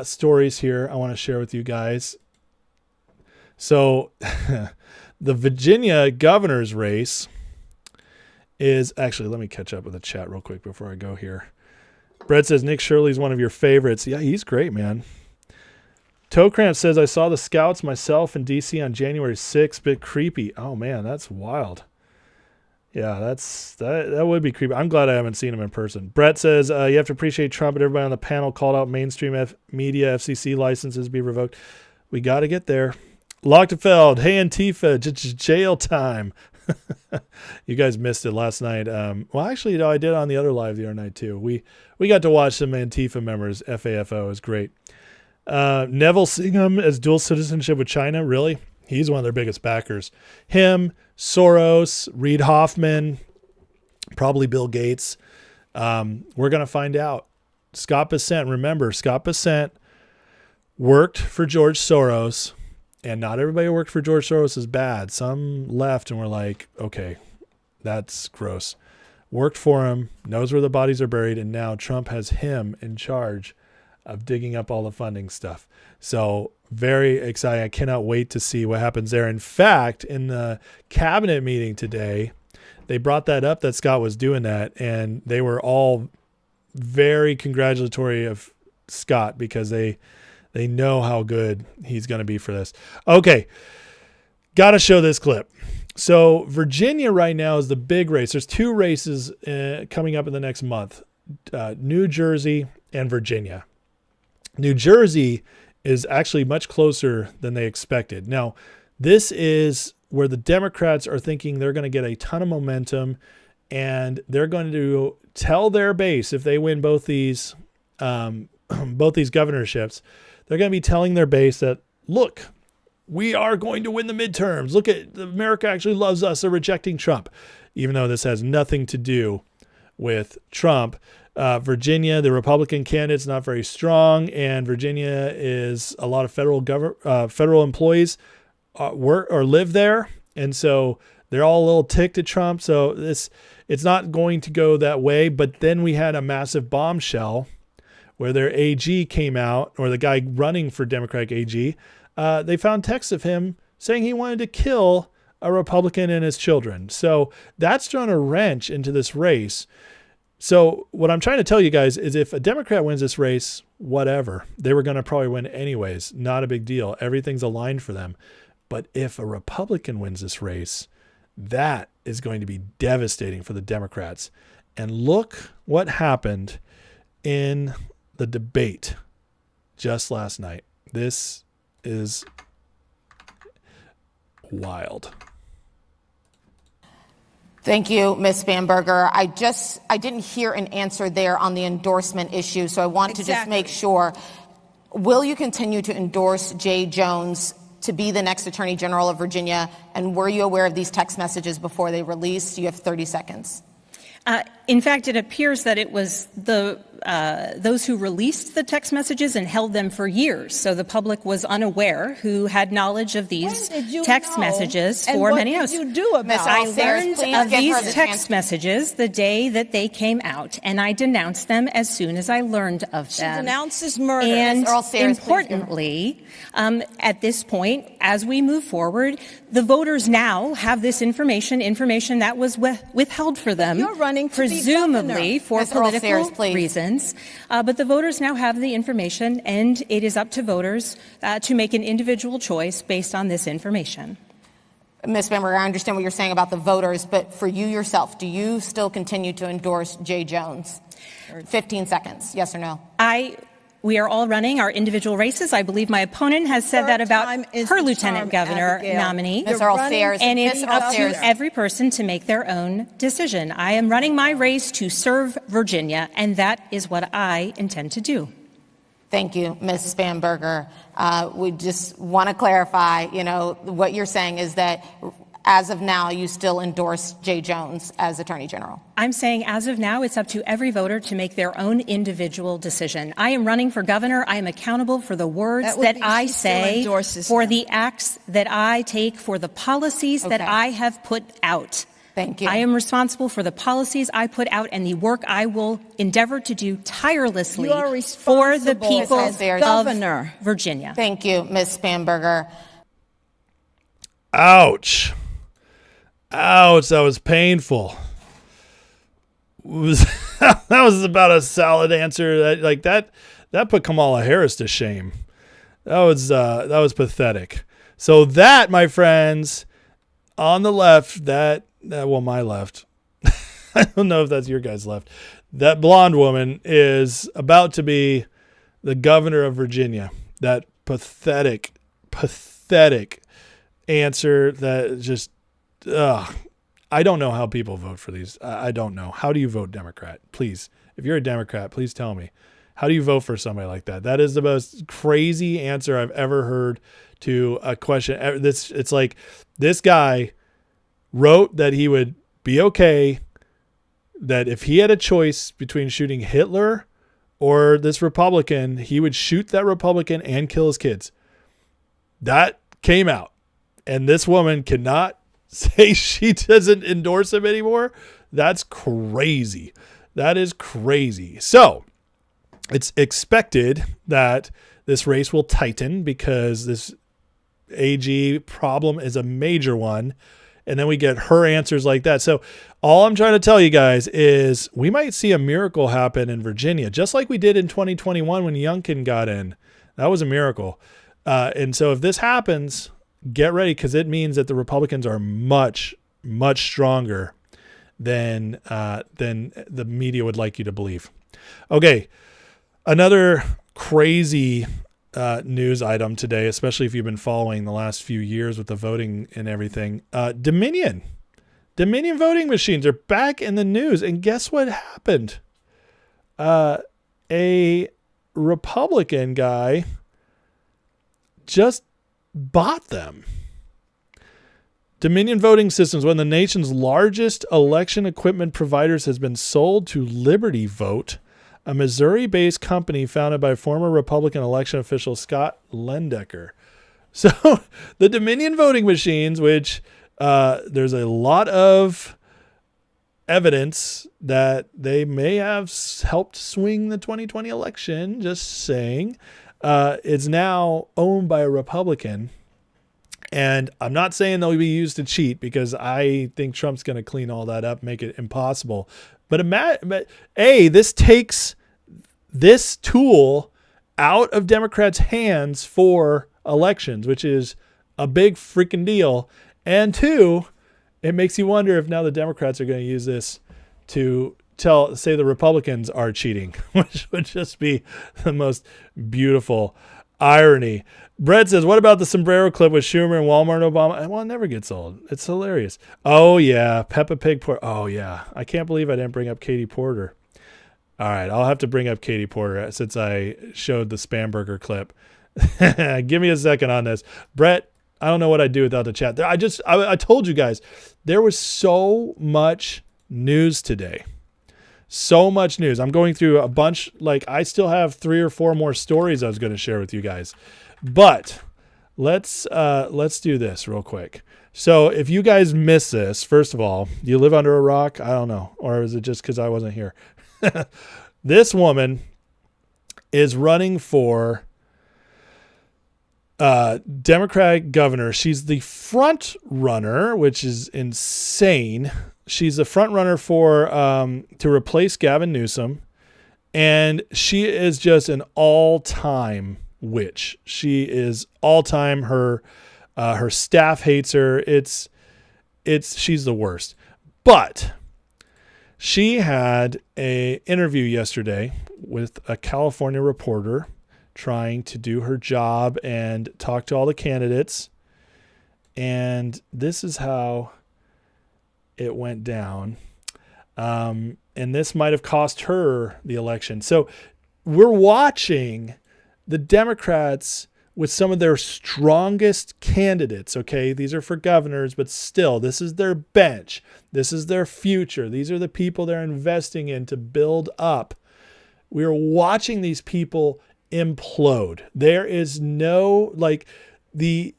stories here I want to share with you guys. So the Virginia governor's race is actually, let me catch up with the chat real quick before I go here. Brett says Nick Shirley's one of your favorites. Yeah, he's great, man. Toe Cramp says, I saw the Scouts myself in DC on January 6th. Bit creepy. Oh man, that's wild. Yeah, that would be creepy. I'm glad I haven't seen him in person. Brett says, you have to appreciate Trump, and everybody on the panel called out mainstream media FCC licenses be revoked. We got to get there. Lochtefeld, hey Antifa, jail time. You guys missed it last night. Well, actually, I did it on the other live the other night too. We got to watch some Antifa members. FAFO is great. Neville Singham as dual citizenship with China. Really? He's one of their biggest backers. Him, Soros, Reid Hoffman, probably Bill Gates. We're going to find out. Scott Bessent, remember, Scott Bessent worked for George Soros, and not everybody who worked for George Soros is bad. Some left and were like, okay, that's gross. Worked for him, knows where the bodies are buried, and now Trump has him in charge of digging up all the funding stuff. So very exciting. I cannot wait to see what happens there. In fact, in the cabinet meeting today, they brought that up that Scott was doing that, and they were all very congratulatory of Scott because they know how good he's going to be for this. Okay, got to show this clip. So Virginia right now is the big race. There's two races coming up in the next month, New Jersey and Virginia. New Jersey is actually much closer than they expected. Now, this is where the Democrats are thinking they're going to get a ton of momentum, and they're going to tell their base, if they win both these governorships, they're going to be telling their base that, look, we are going to win the midterms. Look at America actually loves us. They're rejecting Trump, even though this has nothing to do with Trump. Virginia, the Republican candidate's not very strong, and Virginia is a lot of federal employees work or live there, and so they're all a little ticked at Trump. So it's not going to go that way. But then we had a massive bombshell where their AG came out, or the guy running for Democratic AG. They found texts of him saying he wanted to kill a Republican and his children. So that's thrown a wrench into this race. So what I'm trying to tell you guys is if a Democrat wins this race, whatever, they were going to probably win anyways. Not a big deal. Everything's aligned for them. But if a Republican wins this race, that is going to be devastating for the Democrats. And look what happened in the debate just last night. This is wild. Thank you, Ms. Bamberger. I didn't hear an answer there on the endorsement issue, so I want to just make sure. Will you continue to endorse Jay Jones to be the next Attorney General of Virginia? And were you aware of these text messages before they released? You have 30 seconds. In fact, it appears that it was those who released the text messages and held them for years. So the public was unaware who had knowledge of these text messages for many years. What did you do about it? I learned of these text messages the day that they came out, and I denounced them as soon as I learned of them. She denounces murder. And importantly, at this point, as we move forward, the voters now have this information that was withheld for them. You're running to presumably for Ms. Earl political Sayers, reasons. But the voters now have the information, and it is up to voters to make an individual choice based on this information. Ms. Bamberger, I understand what you're saying about the voters, but for you yourself, do you still continue to endorse Jay Jones? 15 seconds, yes or no? We are all running our individual races. I believe my opponent has said that about her lieutenant governor nominee. Ms. Earl Sayers, and it's Ms. Earl up Sayers. to every person to make their own decision. I am running my race to serve Virginia, and that is what I intend to do. Thank you, Ms. Bamberger. We just want to clarify, what you're saying is that as of now, you still endorse Jay Jones as Attorney General. I'm saying as of now, it's up to every voter to make their own individual decision. I am running for governor. I am accountable for the words that I say, for the acts that I take, for the policies that I have put out. Thank you. I am responsible for the policies I put out and the work I will endeavor to do tirelessly for the people of Virginia. Thank you, Ms. Bamberger. Ouch. Ouch, that was painful. That was about a solid answer. That put Kamala Harris to shame. That was pathetic. So that, my friends, on the left, my left, I don't know if that's your guys' left, that blonde woman is about to be the governor of Virginia. That pathetic answer that just, I don't know how people vote for these. I don't know. How do you vote Democrat? Please, if you're a Democrat, please tell me. How do you vote for somebody like that? That is the most crazy answer I've ever heard to a question. It's like this guy wrote that he would be okay, that if he had a choice between shooting Hitler or this Republican, he would shoot that Republican and kill his kids. That came out. And this woman cannot say she doesn't endorse him anymore. That's crazy. That is crazy. So it's expected that this race will tighten because this AG problem is a major one. And then we get her answers like that. So all I'm trying to tell you guys is we might see a miracle happen in Virginia, just like we did in 2021 when Youngkin got in. That was a miracle. And so if this happens, get ready, because it means that the Republicans are much, much stronger than the media would like you to believe. Okay, another crazy news item today, especially if you've been following the last few years with the voting and everything. Dominion voting machines are back in the news, and guess what happened? A Republican guy just bought them. Dominion Voting Systems, one of the nation's largest election equipment providers, has been sold to Liberty Vote, a Missouri-based company founded by former Republican election official Scott Lendecker. So the Dominion voting machines, which there's a lot of evidence that they may have helped swing the 2020 election, just saying, is now owned by a Republican. And I'm not saying they'll be used to cheat, because I think Trump's going to clean all that up, make it impossible. But this takes this tool out of Democrats' hands for elections, which is a big freaking deal. And 2, it makes you wonder if now the Democrats are going to use this to say the Republicans are cheating, which would just be the most beautiful irony. Brett says, what about the sombrero clip with Schumer and Walmart and Obama? Well, it never gets old. It's hilarious. Oh, yeah. Peppa Pig Porter. Oh, yeah. I can't believe I didn't bring up Katie Porter. All right. I'll have to bring up Katie Porter since I showed the Spam Burger clip. Give me a second on this. Brett, I don't know what I'd do without the chat. I told you guys, there was so much news today. So much news. I'm going through a bunch. I still have 3 or 4 more stories I was going to share with you guys. But let's do this real quick. So if you guys miss this, first of all, do you live under a rock? I don't know. Or is it just because I wasn't here? This woman is running for Democratic governor. She's the front runner, which is insane. She's a front runner for to replace Gavin Newsom, and she is just an all-time witch. She is all-time. Her staff hates her. She's the worst. But she had an interview yesterday with a California reporter trying to do her job and talk to all the candidates, and this is how it went down. And this might have cost her the election. So we're watching the Democrats with some of their strongest candidates. Okay. These are for governors, but still, this is their bench. This is their future. These are the people they're investing in to build up. We're watching these people implode. There is no, the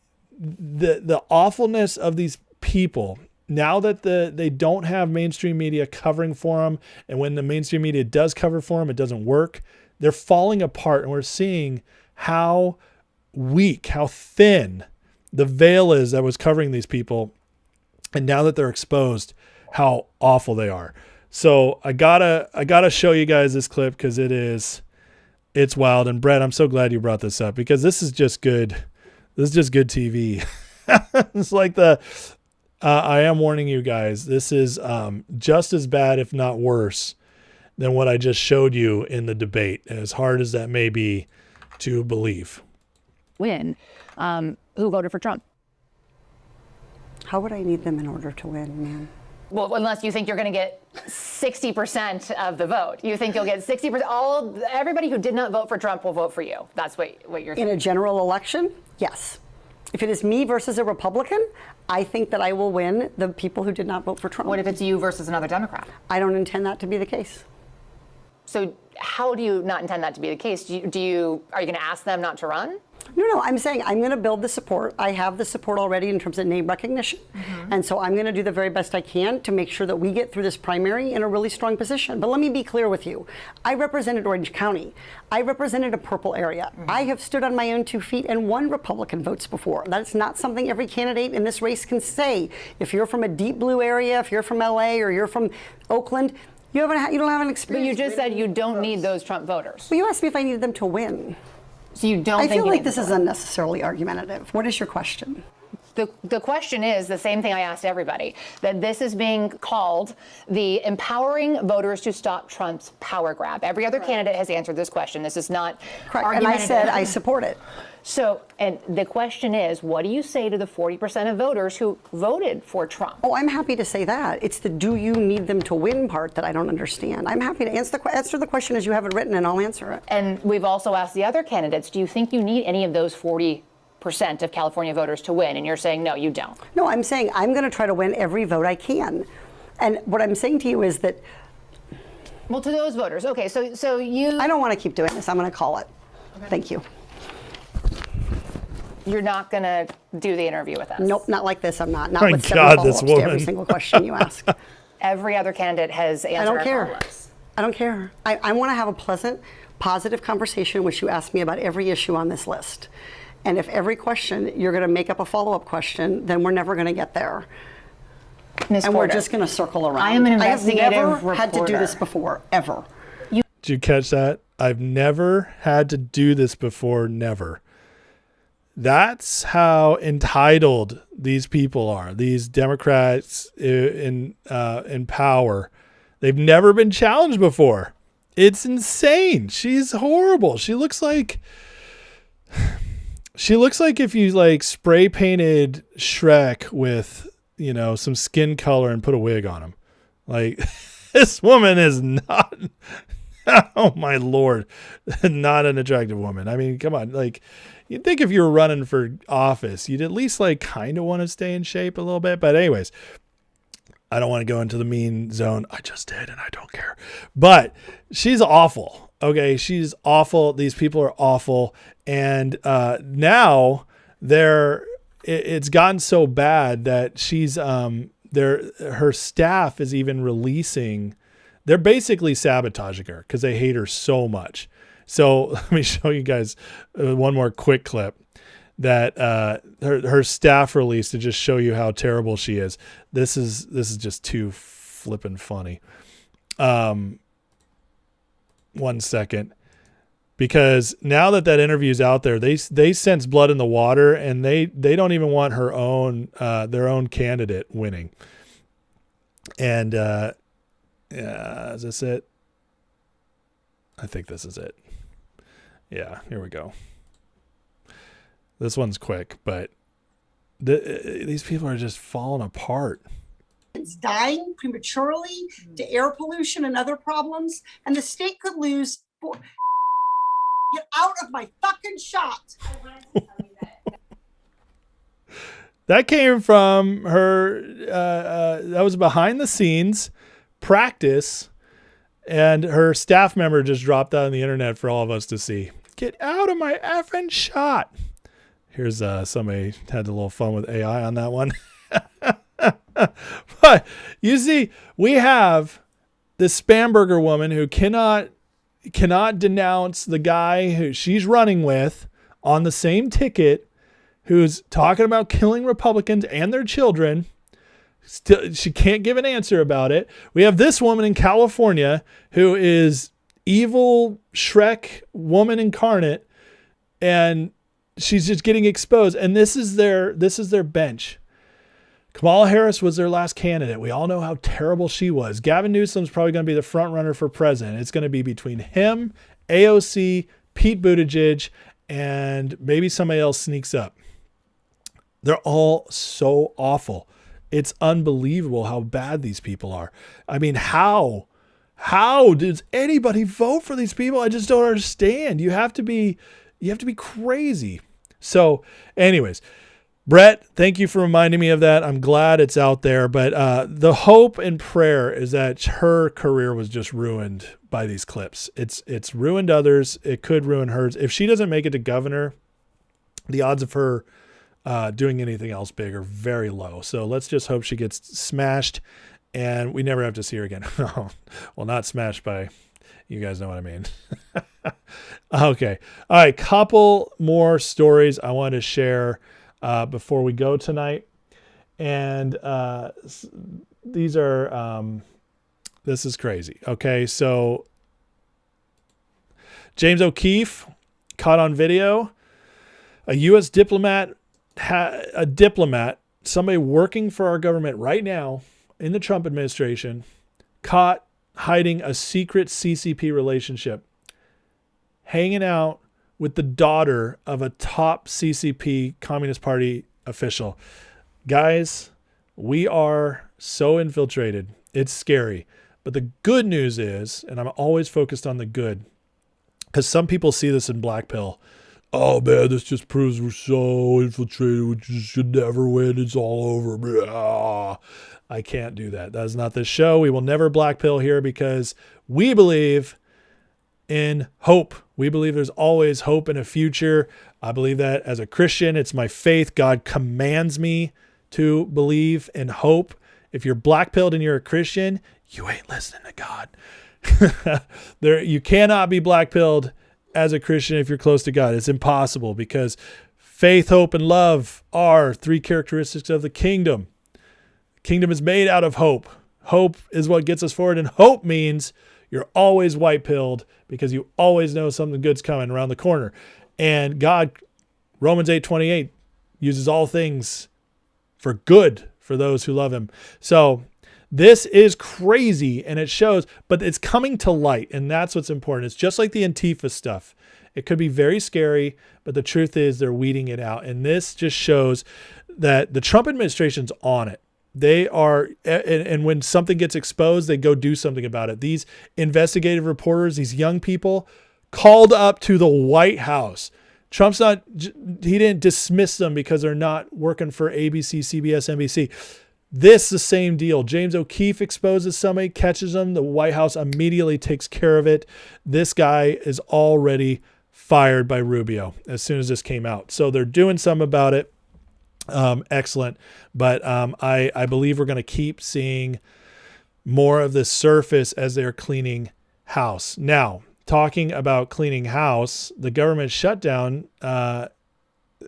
awfulness of these people. Now that they don't have mainstream media covering for them, and when the mainstream media does cover for them, it doesn't work. They're falling apart, and we're seeing how weak, how thin the veil is that was covering these people. And now that they're exposed, how awful they are. So I gotta show you guys this clip because it's wild. And Brett, I'm so glad you brought this up because this is just good. This is just good TV. It's like I am warning you guys, this is just as bad, if not worse, than what I just showed you in the debate, as hard as that may be to believe. Win. Who voted for Trump? How would I need them in order to win, man? Well, unless you think you're going to get 60% of the vote. You think you'll get 60%. Everybody who did not vote for Trump will vote for you. That's what you're thinking. In a general election, yes. If it is me versus a Republican, I think that I will win the people who did not vote for Trump. What if it's you versus another Democrat? I don't intend that to be the case. So how do you not intend that to be the case? Are you going to ask them not to run? No, I'm saying I'm going to build the support. I have the support already in terms of name recognition. Mm-hmm. And so I'm going to do the very best I can to make sure that we get through this primary in a really strong position. But let me be clear with you. I represented Orange County. I represented a purple area. Mm-hmm. I have stood on my own 2 feet and won Republican votes before. That's not something every candidate in this race can say. If you're from a deep blue area, if you're from LA or you're from Oakland, you don't have an experience. But you just said you don't need those Trump voters. Well, you asked me if I needed them to win. So you don't I think feel like this is unnecessarily argumentative. What is your question? The question is the same thing I asked everybody, that this is being called the empowering voters to stop Trump's power grab. Every other candidate has answered this question. This is not correct. And I said I support it. So, and the question is, what do you say to the 40% of voters who voted for Trump? Oh, I'm happy to say that. It's the do you need them to win part that I don't understand. I'm happy to answer the question as you have it written, and I'll answer it. And we've also asked the other candidates, do you think you need any of those 40% of California voters to win? And you're saying, no, you don't. No, I'm saying I'm going to try to win every vote I can. And what I'm saying to you is that... Well, to those voters, okay, so you... I don't want to keep doing this. I'm going to call it. Okay. Thank you. You're not going to do the interview with us? Nope, not like this. I'm not. Not My with God, 7 this follow-ups to woman. every single question you ask. Every other candidate has answered I don't our care. follow-ups. I don't care. I want to have a pleasant, positive conversation in which you ask me about every issue on this list. And if every question you're going to make up a follow-up question, then we're never going to get there. Ms. And we're Porter, just going to circle around. I am an investigative I have never had to do reporter. this before, ever. Did you catch that? I've never had to do this before, never. That's how entitled these people are, these Democrats in power. They've never been challenged before. It's insane. She's horrible. She looks like if you like spray painted Shrek with, you know, some skin color and put a wig on him. Like, this woman is not, oh my Lord, not an attractive woman. I mean, come on. Like, you'd think if you were running for office, you'd at least like kind of want to stay in shape a little bit. But anyways, I don't want to go into the mean zone. I just did, and I don't care. But she's awful. Okay, she's awful. These people are awful. And now it's gotten so bad that she's her staff is even releasing. They're basically sabotaging her because they hate her so much. So let me show you guys one more quick clip that her staff released to just show you how terrible she is. This is just too flippin' funny. 1 second. Because now that interview's out there, they sense blood in the water, and they don't even want their own candidate winning. And is this it? I think this is it. Yeah, here we go. This one's quick, but these people are just falling apart. It's dying prematurely to air pollution and other problems, and the state could lose. Get out of my fucking shot. That came from her. That was behind the scenes practice, and her staff member just dropped that on the internet for all of us to see. Get out of my effing shot. Here's somebody had a little fun with AI on that one. But you see, we have this Spamberger woman who cannot denounce the guy who she's running with on the same ticket, who's talking about killing Republicans and their children. Still, she can't give an answer about it. We have this woman in California who is evil Shrek woman incarnate, and she's just getting exposed. And this is their bench. Kamala Harris was their last candidate. We all know how terrible she was. Gavin Newsom's probably going to be the front runner for president. It's going to be between him, AOC, Pete Buttigieg, and maybe somebody else sneaks up. They're all so awful. It's unbelievable how bad these people are. I mean, how does anybody vote for these people? I just don't understand. You have to be crazy. So anyways, Brett, thank you for reminding me of that. I'm glad it's out there. But the hope and prayer is that her career was just ruined by these clips. It's ruined others. It could ruin hers. If she doesn't make it to governor, the odds of her doing anything else big are very low. So let's just hope she gets smashed and we never have to see her again. Well, not smashed by, you guys know what I mean. Okay. All right. Couple more stories I want to share before we go tonight. And these are, this is crazy. Okay. So James O'Keefe caught on video, a U.S. diplomat, somebody working for our government right now in the Trump administration, caught hiding a secret CCP relationship, hanging out with the daughter of a top CCP Communist Party official. Guys, we are so infiltrated. It's scary. But the good news is, and I'm always focused on the good, because some people see this in Black Pill. Oh man, this just proves we're so infiltrated. We just should never win. It's all over. Blah. I can't do that. That is not this show. We will never Black Pill here because we believe in hope. We believe there's always hope in a future. I believe that as a Christian, it's my faith. God commands me to believe in hope. If you're Black Pilled and you're a Christian, you ain't listening to God. You cannot be Black Pilled as a Christian if you're close to God. It's impossible because faith, hope, and love are three characteristics of the kingdom. Kingdom is made out of hope. Hope is what gets us forward. And hope means you're always white-pilled because you always know something good's coming around the corner. And God, Romans 8:28, uses all things for good for those who love him. So this is crazy, and it shows, but it's coming to light, and that's what's important. It's just like the Antifa stuff. It could be very scary, but the truth is they're weeding it out. And this just shows that the Trump administration's on it. They are, and when something gets exposed, they go do something about it. These investigative reporters, these young people, called up to the White House. Trump's not, he didn't dismiss them because they're not working for ABC, CBS, NBC. This is the same deal. James O'Keefe exposes somebody, catches them. The White House immediately takes care of it. This guy is already fired by Rubio as soon as this came out. So they're doing something about it. Excellent. But I believe we're going to keep seeing more of the surface as they're cleaning house. Now, talking about cleaning house, the government shutdown,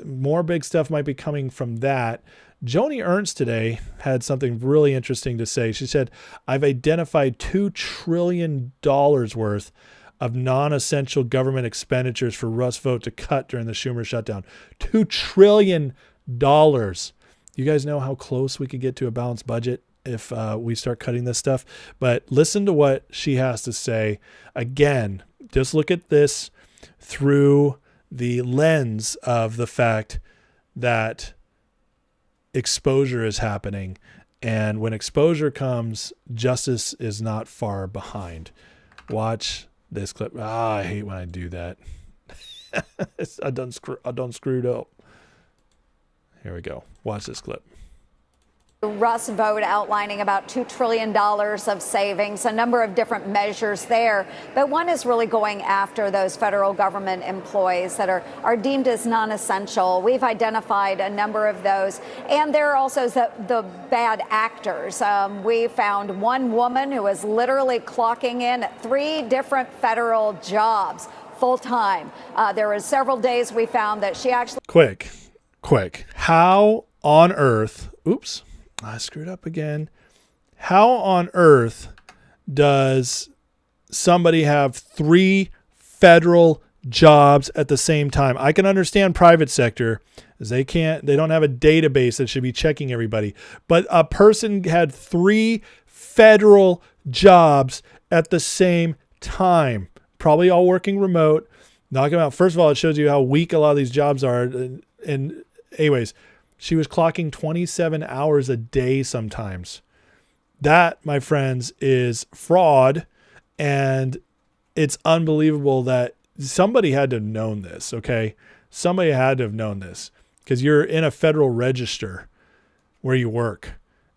more big stuff might be coming from that. Joni Ernst today had something really interesting to say. She said, I've identified $2 trillion worth of non-essential government expenditures for Russ vote to cut during the Schumer shutdown. $2 trillion. You guys know how close we could get to a balanced budget if we start cutting this stuff. But listen to what she has to say. Again, just look at this through the lens of the fact that exposure is happening. And when exposure comes, justice is not far behind. Watch this clip. I hate when I do that. I done screwed up. Here we go. Watch this clip. Russ vote outlining about $2 trillion of savings, a number of different measures there. But one is really going after those federal government employees that are deemed as non-essential. We've identified a number of those. And there are also the bad actors. We found one woman who was literally clocking in at 3 different federal jobs full time. There were several days we found that she actually... Quick. How on earth... Oops. I screwed up again. How on earth does somebody have 3 federal jobs at the same time? I can understand private sector as they don't have a database that should be checking everybody, but a person had 3 federal jobs at the same time, probably all working remote. Knock them out. First of all, it shows you how weak a lot of these jobs are. And anyways, she was clocking 27 hours a day sometimes. That, my friends, is fraud. And it's unbelievable that somebody had to have known this, okay? Somebody had to have known this because you're in a federal register where you work.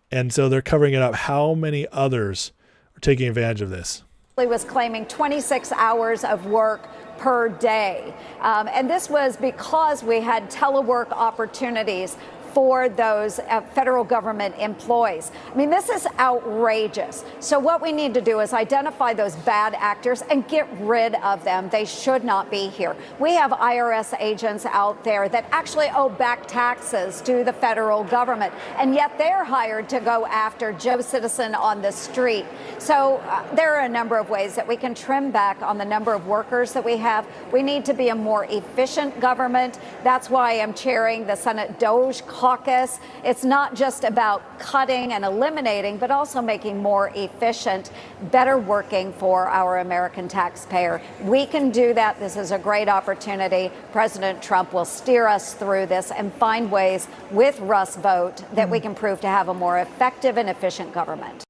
And so they're covering it up. How many others are taking advantage of this? was claiming 26 hours of work per day. And this was because we had telework opportunities for those federal government employees. I mean, this is outrageous. So what we need to do is identify those bad actors and get rid of them. They should not be here. We have IRS agents out there that actually owe back taxes to the federal government, and yet they're hired to go after Joe Citizen on the street. So there are a number of ways that we can trim back on the number of workers that we have. We need to be a more efficient government. That's why I'm chairing the Senate DOJ caucus. It's not just about cutting and eliminating, but also making more efficient, better working for our American taxpayer. We can do that. This is a great opportunity. President Trump will steer us through this and find ways with Russ vote that we can prove to have a more effective and efficient government.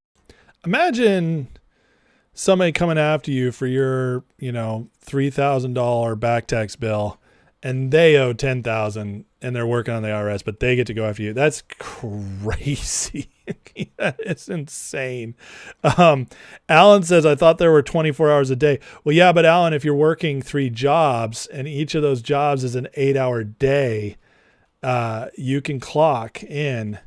Imagine somebody coming after you for your, $3,000 back tax bill, and they owe $10,000 and they're working on the IRS, but they get to go after you. That's crazy. That is insane. Alan says, I thought there were 24 hours a day. Well, yeah, but Alan, if you're working 3 jobs and each of those jobs is an 8-hour day, you can clock in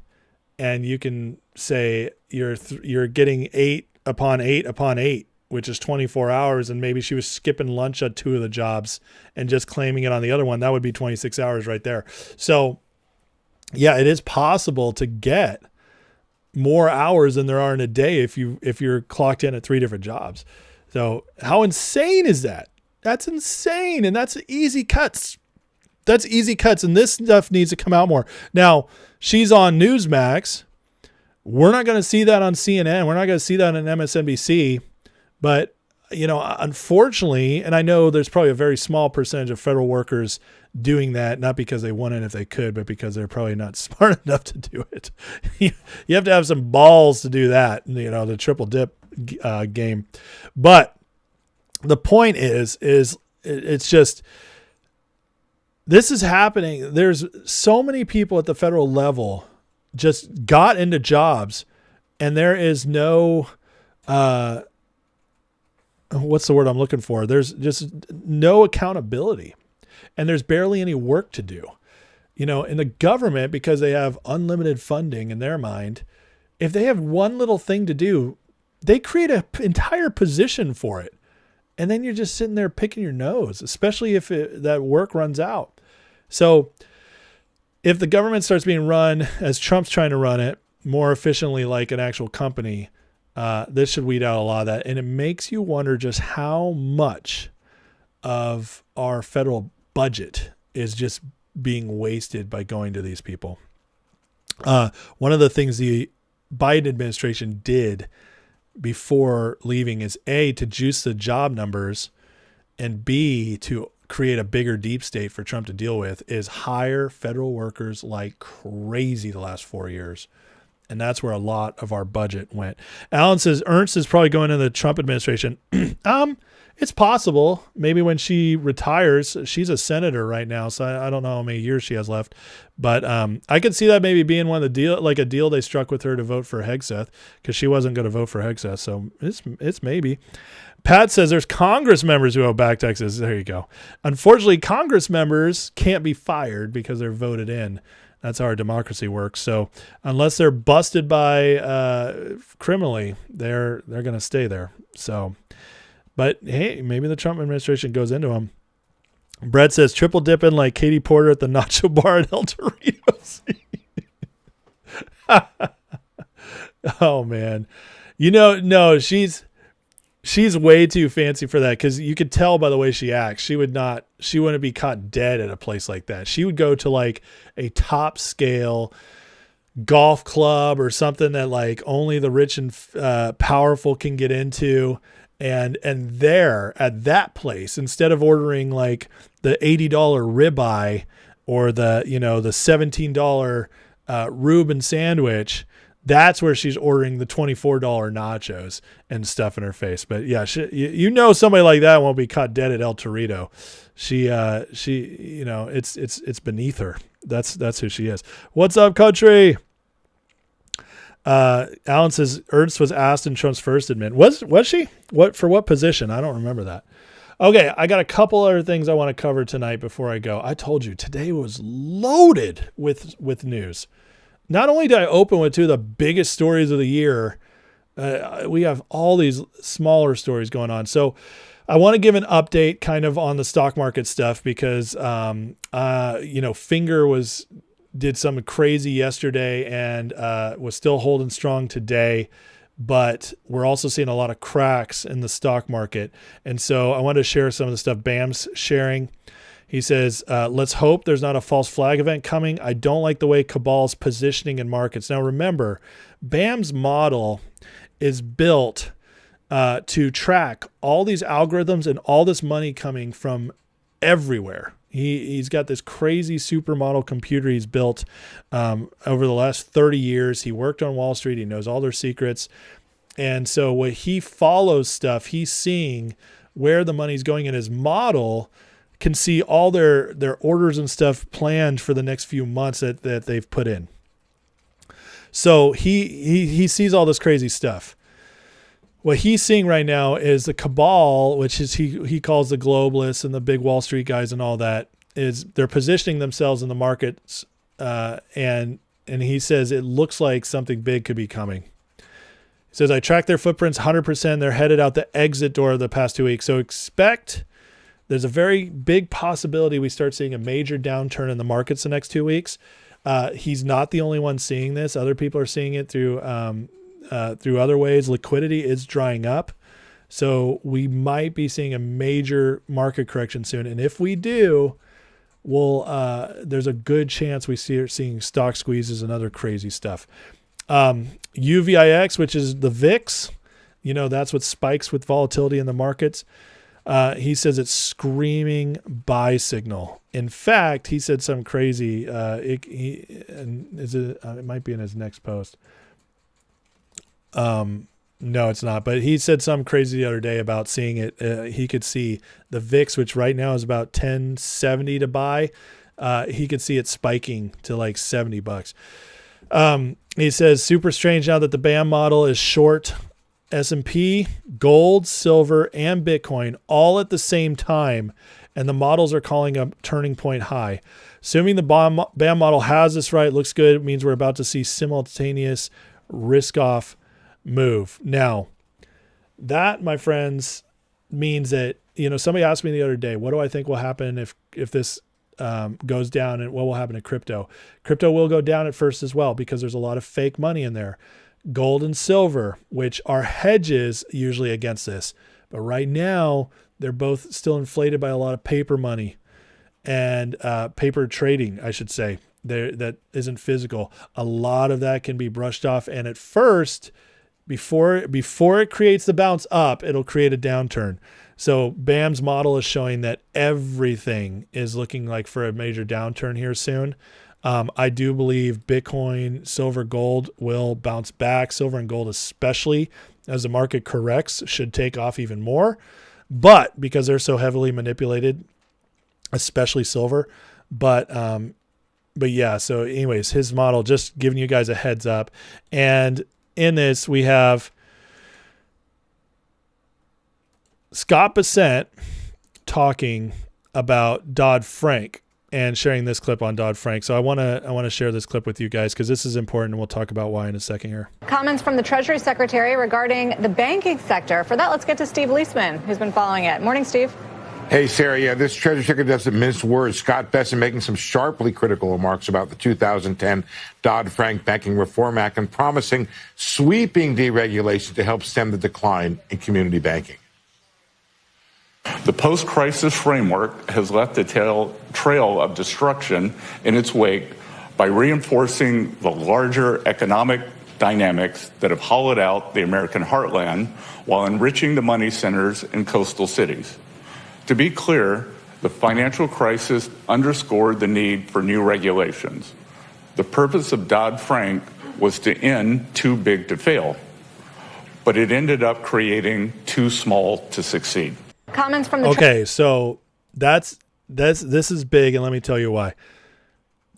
and you can say you're getting 8 upon 8 upon 8, which is 24 hours. And maybe she was skipping lunch at 2 of the jobs and just claiming it on the other one. That would be 26 hours right there. So yeah, it is possible to get more hours than there are in a day if you're clocked in at 3 different jobs. So how insane is that? That's insane. And that's easy cuts. That's easy cuts. And this stuff needs to come out more. Now, she's on Newsmax. We're not going to see that on CNN. We're not going to see that on MSNBC. But, unfortunately, and I know there's probably a very small percentage of federal workers doing that, not because they want it if they could, but because they're probably not smart enough to do it. You have to have some balls to do that, the triple dip game. But the point is it's just, this is happening. There's so many people at the federal level just got into jobs, and there is no, what's the word I'm looking for? There's just no accountability, and there's barely any work to do. In the government, because they have unlimited funding in their mind, if they have one little thing to do, they create an entire position for it. And then you're just sitting there picking your nose, especially if that work runs out. So if the government starts being run as Trump's trying to run it more efficiently like an actual company, this should weed out a lot of that. And it makes you wonder just how much of our federal budget is just being wasted by going to these people. One of the things the Biden administration did before leaving is A, to juice the job numbers, and B, to create a bigger deep state for Trump to deal with, is hire federal workers like crazy the last 4 years. And that's where a lot of our budget went. Alan says Ernst is probably going into the Trump administration. It's possible. Maybe when she retires, she's a senator right now, so I don't know how many years she has left. But I could see that maybe being one of the deal they struck with her to vote for Hegseth, because she wasn't going to vote for Hegseth. So it's maybe. Pat says there's Congress members who owe back taxes. There you go. Unfortunately, Congress members can't be fired because they're voted in. That's how our democracy works. So unless they're busted by criminally, they're going to stay there. So, but hey, maybe the Trump administration goes into them. Brett says triple dipping like Katie Porter at the Nacho Bar at El Doritos. Oh man, no, she's way too fancy for that, because you could tell by the way she acts. She wouldn't be caught dead at a place like that. She would go to like a top scale golf club or something that like only the rich and powerful can get into. And there at that place, instead of ordering like the $80 ribeye or the $17 Reuben sandwich, that's where she's ordering the $24 nachos and stuff in her face. But yeah, somebody like that won't be caught dead at El Torito. It's beneath her. That's who she is. What's up, country? Alan says Ernst was asked in Trump's first admit. Was she? For what position? I don't remember that. Okay, I got a couple other things I want to cover tonight before I go. I told you today was loaded with news. Not only did I open with two of the biggest stories of the year, we have all these smaller stories going on. So I want to give an update kind of on the stock market stuff, because, Finger did something crazy yesterday and was still holding strong today. But we're also seeing a lot of cracks in the stock market. And so I wanted to share some of the stuff Bam's sharing. He says, let's hope there's not a false flag event coming. I don't like the way Cabal's positioning in markets. Now, remember, Bam's model is built to track all these algorithms and all this money coming from everywhere. He's got this crazy supermodel computer he's built over the last 30 years. He worked on Wall Street. He knows all their secrets. And so when he follows stuff, he's seeing where the money's going, in his model can see all their orders and stuff planned for the next few months that they've put in. So he sees all this crazy stuff. What he's seeing right now is the cabal, which is he calls the globalists and the big Wall Street guys and all that, is they're positioning themselves in the markets, and he says it looks like something big could be coming. He says, I tracked their footprints 100%. They're headed out the exit door the past 2 weeks. So there's a very big possibility we start seeing a major downturn in the markets the next 2 weeks. He's not the only one seeing this. Other people are seeing it through other ways. Liquidity is drying up. So we might be seeing a major market correction soon. And if we do, there's a good chance we start seeing stock squeezes and other crazy stuff. UVIX, which is the VIX, that's what spikes with volatility in the markets. He says it's screaming buy signal. In fact, he said something crazy. It might be in his next post. No, it's not. But he said something crazy the other day about seeing it. He could see the VIX, which right now is about 1070 to buy. He could see it spiking to like $70. He says super strange now that the BAM model is short S&P, gold, silver, and Bitcoin all at the same time, and the models are calling a turning point high. Assuming the BAM model has this right, looks good. It means we're about to see simultaneous risk-off move. Now, that, my friends, means that, somebody asked me the other day, what do I think will happen if this goes down, and what will happen to crypto? Crypto will go down at first as well because there's a lot of fake money in there. Gold and silver, which are hedges usually against this. But right now, they're both still inflated by a lot of paper money and paper trading, I should say, that isn't physical. A lot of that can be brushed off. And at first, before it creates the bounce up, it'll create a downturn. So BAM's model is showing that everything is looking like for a major downturn here soon. I do believe Bitcoin, silver, gold will bounce back. Silver and gold, especially as the market corrects, should take off even more. But because they're so heavily manipulated, especially silver. But yeah, so anyways, his model, just giving you guys a heads up. And in this, we have Scott Bessent talking about Dodd-Frank and sharing this clip on Dodd-Frank. So I want to share this clip with you guys because this is important, and we'll talk about why in a second here. Comments from the Treasury Secretary regarding the banking sector. For that, let's get to Steve Leisman, who's been following it. Morning, Steve. Hey, Sarah. Yeah, this Treasury Secretary doesn't mince words. Scott Bessent making some sharply critical remarks about the 2010 Dodd-Frank Banking Reform Act and promising sweeping deregulation to help stem the decline in community banking. The post-crisis framework has left a trail of destruction in its wake by reinforcing the larger economic dynamics that have hollowed out the American heartland while enriching the money centers in coastal cities. To be clear, the financial crisis underscored the need for new regulations. The purpose of Dodd-Frank was to end too big to fail, but it ended up creating too small to succeed. Comments from the Okay, so this is big, and let me tell you why.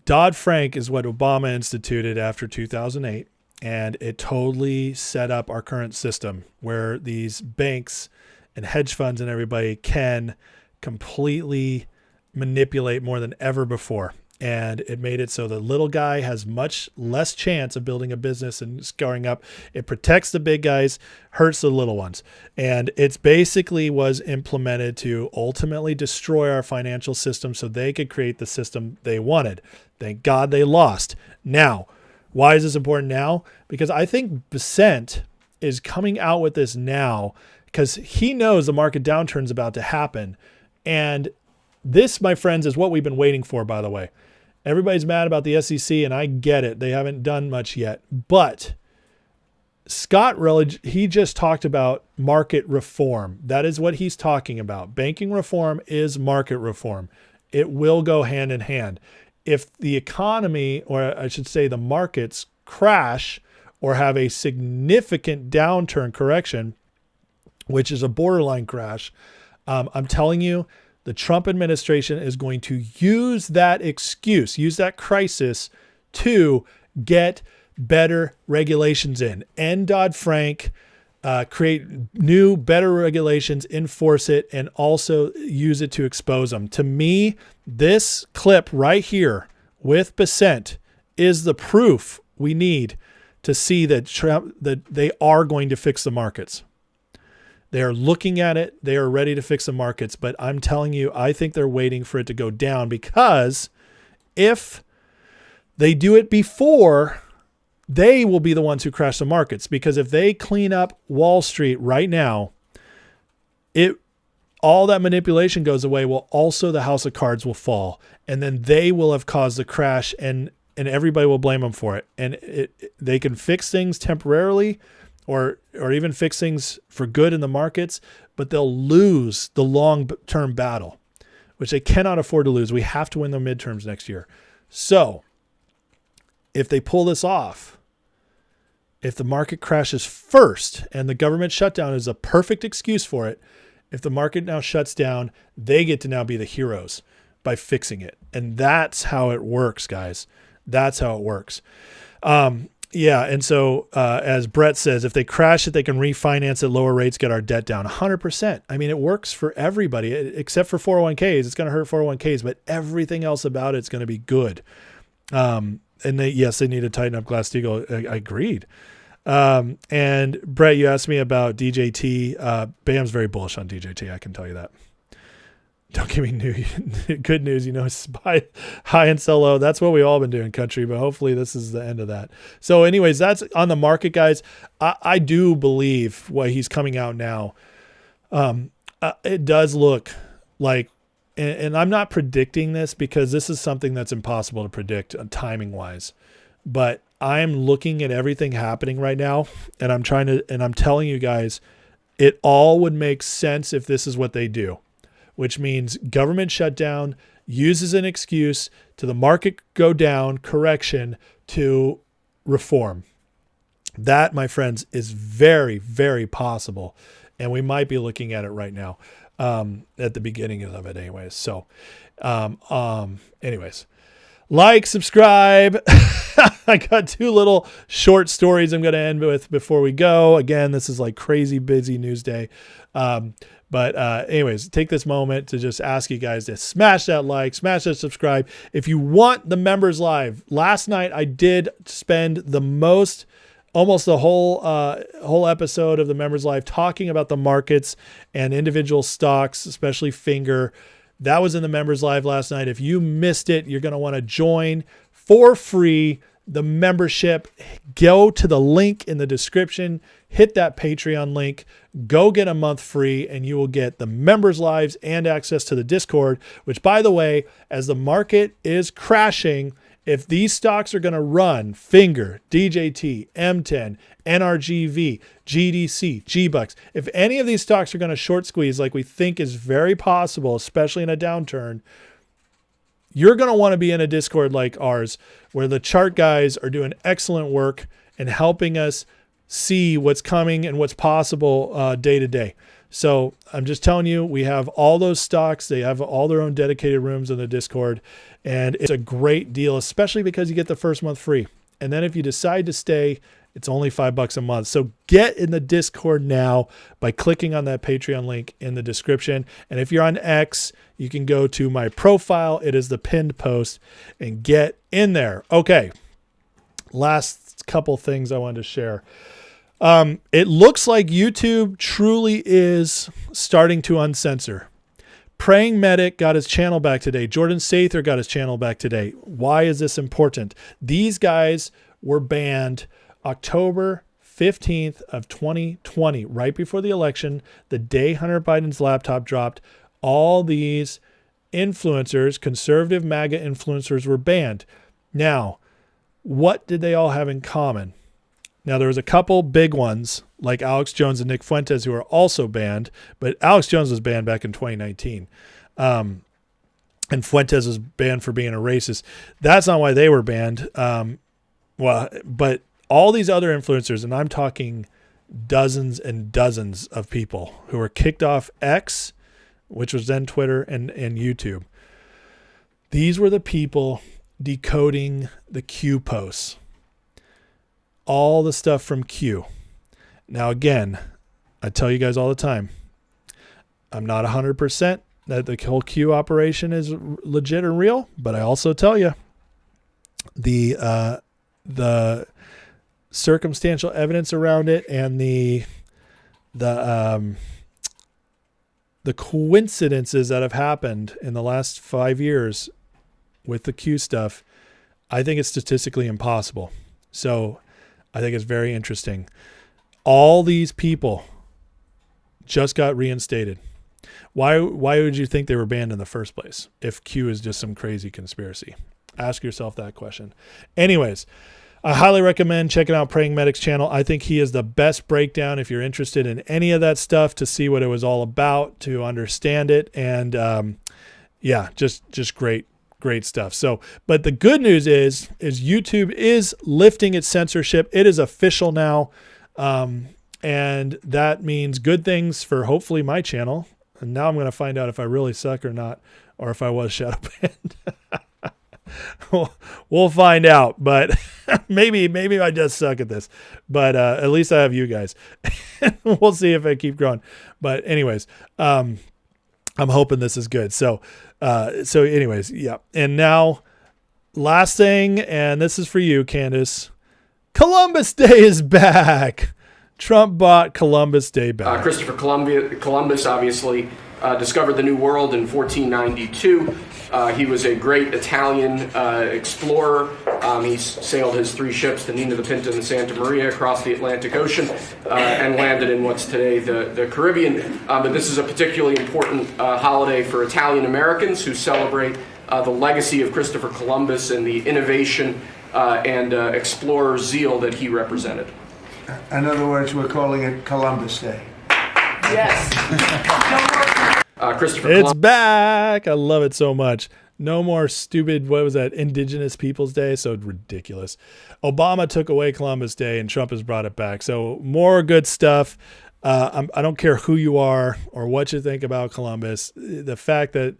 Dodd-Frank is what Obama instituted after 2008, and it totally set up our current system where these banks and hedge funds and everybody can completely manipulate more than ever before. And it made it so the little guy has much less chance of building a business and scaling up. It protects the big guys, hurts the little ones. And it's basically was implemented to ultimately destroy our financial system so they could create the system they wanted. Thank God they lost. Now, why is this important now? Because I think Bessent is coming out with this now because he knows the market downturn is about to happen. And this, my friends, is what we've been waiting for, by the way. Everybody's mad about the SEC, and I get it. They haven't done much yet. But Scott Rutledge, he just talked about market reform. That is what he's talking about. Banking reform is market reform. It will go hand in hand. If the economy, or I should say the markets, crash or have a significant downturn correction, which is a borderline crash, I'm telling you, the Trump administration is going to use that excuse, use that crisis to get better regulations in. End Dodd-Frank, create new, better regulations, enforce it, and also use it to expose them. To me, this clip right here with Bessent is the proof we need to see that Trump, that they are going to fix the markets. They are looking at it. They are ready to fix the markets. But I'm telling you, I think they're waiting for it to go down because if they do it before, they will be the ones who crash the markets, because if they clean up Wall Street right now, all that manipulation goes away. Well, also the house of cards will fall, and then they will have caused the crash, and everybody will blame them for it. And they can fix things temporarily, or even fix things for good in the markets, but they'll lose the long-term battle, which they cannot afford to lose. We have to win the midterms next year. So if they pull this off, if the market crashes first, and the government shutdown is a perfect excuse for it, if the market now shuts down, they get to now be the heroes by fixing it. And that's how it works, guys. That's how it works. Yeah. And so, as Brett says, if they crash it, they can refinance at lower rates, get our debt down 100%. I mean, it works for everybody except for 401ks. It's going to hurt 401ks, but everything else about it's going to be good. And they need to tighten up Glass-Steagall. I agreed. And Brett, you asked me about DJT. Bam's very bullish on DJT. I can tell you that. Don't give me good news. It's buy high and sell low. That's what we all been doing, country, but hopefully this is the end of that. So anyways, that's on the market, guys. I do believe what he's coming out now. It does look like, and I'm not predicting this because this is something that's impossible to predict timing wise, but I'm looking at everything happening right now, and I'm telling you guys, it all would make sense if this is what they do, which means government shutdown uses an excuse to the market go down, correction to reform. That, my friends, is very, very possible, and we might be looking at it right now, at the beginning of it anyways. So, anyways, like, subscribe. I got 2 little short stories I'm going to end with before we go. Again, this is like crazy busy news day. But anyways, take this moment to just ask you guys to smash that like, smash that subscribe. If you want the members live, last night I did spend almost the whole episode of the members live talking about the markets and individual stocks, especially Finger. That was in the members live last night. If you missed it, you're going to want to join for free the membership. Go to the link in the description, hit that Patreon link, go get a month free, and you will get the members lives and access to the Discord, which, by the way, as the market is crashing, if these stocks are going to run, Finger, DJT, M10, NRGV, GDC, GBucks, if any of these stocks are going to short squeeze like we think is very possible, especially in a downturn, you're going to want to be in a Discord like ours, where the chart guys are doing excellent work and helping us see what's coming and what's possible day to day. So I'm just telling you, we have all those stocks. They have all their own dedicated rooms in the Discord, and it's a great deal, especially because you get the first month free. And then if you decide to stay, it's only $5 a month. So get in the Discord now by clicking on that Patreon link in the description. And if you're on X, you can go to my profile. It is the pinned post, and get in there. Okay. Last couple things I wanted to share. It looks like YouTube truly is starting to uncensor. Praying Medic got his channel back today. Jordan Sather got his channel back today. Why is this important? These guys were banned October 15th of 2020, right before the election, the day Hunter Biden's laptop dropped. All these influencers, conservative MAGA influencers, were banned. Now, what did they all have in common? Now, there was a couple big ones like Alex Jones and Nick Fuentes who are also banned, but Alex Jones was banned back in 2019. And Fuentes was banned for being a racist. That's not why they were banned. But all these other influencers, and I'm talking dozens and dozens of people who were kicked off X, which was then Twitter, and YouTube. These were the people decoding the Q posts. All the stuff from Q. Now, again, I tell you guys all the time, I'm not 100% that the whole Q operation is legit and real, but I also tell you the circumstantial evidence around it and the coincidences that have happened in the last 5 years with the Q stuff, I think it's statistically impossible. So I think it's very interesting. All these people just got reinstated. Why would you think they were banned in the first place if Q is just some crazy conspiracy? Ask yourself that question. Anyways, I highly recommend checking out Praying Medic's channel. I think he is the best breakdown if you're interested in any of that stuff, to see what it was all about, to understand it. And just great stuff. So, but the good news is YouTube is lifting its censorship. It is official now. And that means good things for hopefully my channel. And now I'm going to find out if I really suck or not, or if I was shadow banned. We'll find out, but maybe I just suck at this, but at least I have you guys. We'll see if I keep growing. But anyways, I'm hoping this is good. So anyways, yeah. And now last thing, and this is for you, Candace. Columbus Day is back. Trump bought Columbus Day back. Christopher Columbus obviously discovered the New World in 1492. He was a great Italian explorer. He sailed his 3 ships, the Nina, the Pinta, and the Santa Maria, across the Atlantic Ocean and landed in what's today the Caribbean. But this is a particularly important holiday for Italian Americans who celebrate the legacy of Christopher Columbus and the innovation and explorer zeal that he represented. In other words, we're calling it Columbus Day. Yes. Christopher It's back. I love it so much. No more stupid, what was that, Indigenous Peoples Day? So ridiculous. Obama took away Columbus Day and Trump has brought it back. So more good stuff. I don't care who you are or what you think about Columbus. The fact that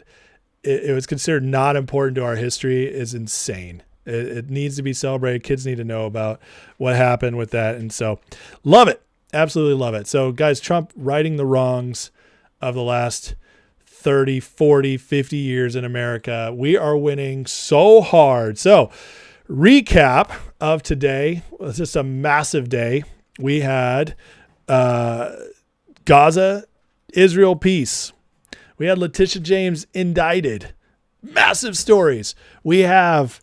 it was considered not important to our history is insane. It needs to be celebrated. Kids need to know about what happened with that. And so love it. Absolutely love it. So guys, Trump righting the wrongs of the last 30, 40, 50 years in America. We are winning so hard. So recap of today was just a massive day. We had Gaza, Israel peace. We had Letitia James indicted. Massive stories. We have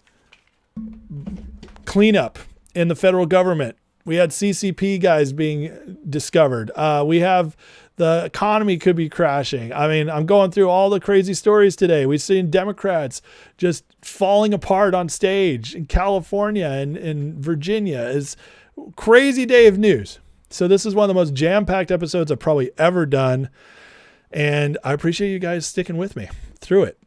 cleanup in the federal government. We had CCP guys being discovered. We have the economy could be crashing. I mean, I'm going through all the crazy stories today. We've seen Democrats just falling apart on stage in California and in Virginia. Is crazy day of news. So this is one of the most jam-packed episodes I've probably ever done. And I appreciate you guys sticking with me through it.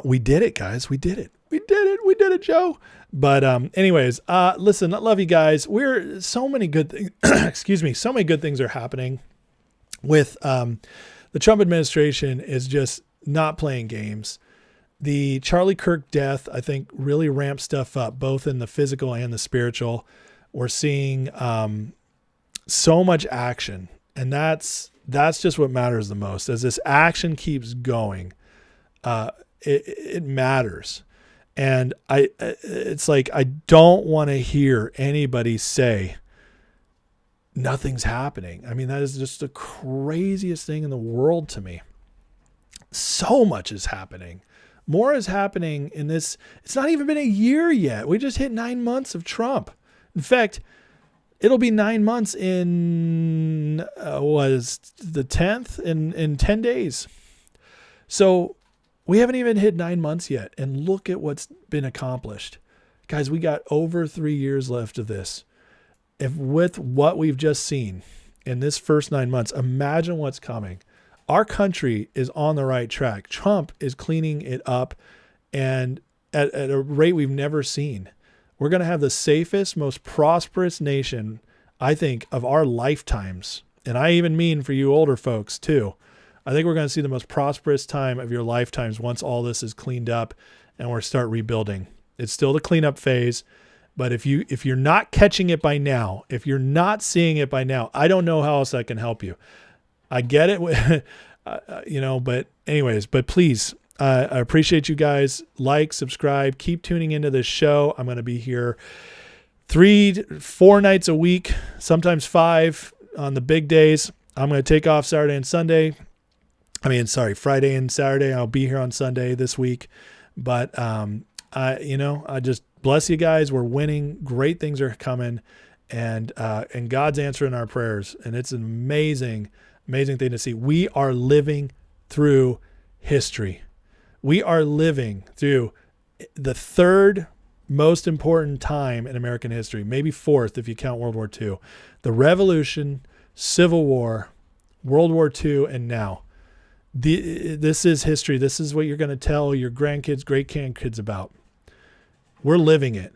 We did it, guys. We did it. We did it, Joe. But anyways, listen, I love you guys. We're so many good things. Excuse me. So many good things are happening with the Trump administration is just not playing games. The Charlie Kirk death, I think, really ramped stuff up, both in the physical and the spiritual. We're seeing so much action, and that's just what matters the most. As this action keeps going, it matters. And it's like, I don't want to hear anybody say nothing's happening. I mean, that is just the craziest thing in the world to me. So much is happening. More is happening in this. It's not even been a year yet. We just hit 9 months of Trump. In fact, it'll be 9 months in, was the 10th in 10 days. So we haven't even hit 9 months yet. And look at what's been accomplished. Guys, we got over 3 years left of this. If with what we've just seen in this first 9 months, imagine what's coming. Our country is on the right track. Trump is cleaning it up and at a rate we've never seen. We're going to have the safest, most prosperous nation, I think, of our lifetimes. And I even mean for you older folks too. I think we're going to see the most prosperous time of your lifetimes once all this is cleaned up and we start rebuilding. It's still the cleanup phase. But if you're not catching it by now, if you're not seeing it by now, I don't know how else I can help you. I get it, but anyways, but please, I appreciate you guys. Like, subscribe, keep tuning into this show. I'm going to be here 3-4 nights a week, sometimes 5 on the big days. I'm going to take off Friday and Saturday. I'll be here on Sunday this week. But I just bless you guys. We're winning. Great things are coming, and God's answering our prayers. And it's an amazing, amazing thing to see. We are living through history. We are living through the third most important time in American history, maybe fourth if you count World War II. The Revolution, Civil War, World War II, and now. This is history. This is what you're going to tell your grandkids, great-grandkids about. We're living it.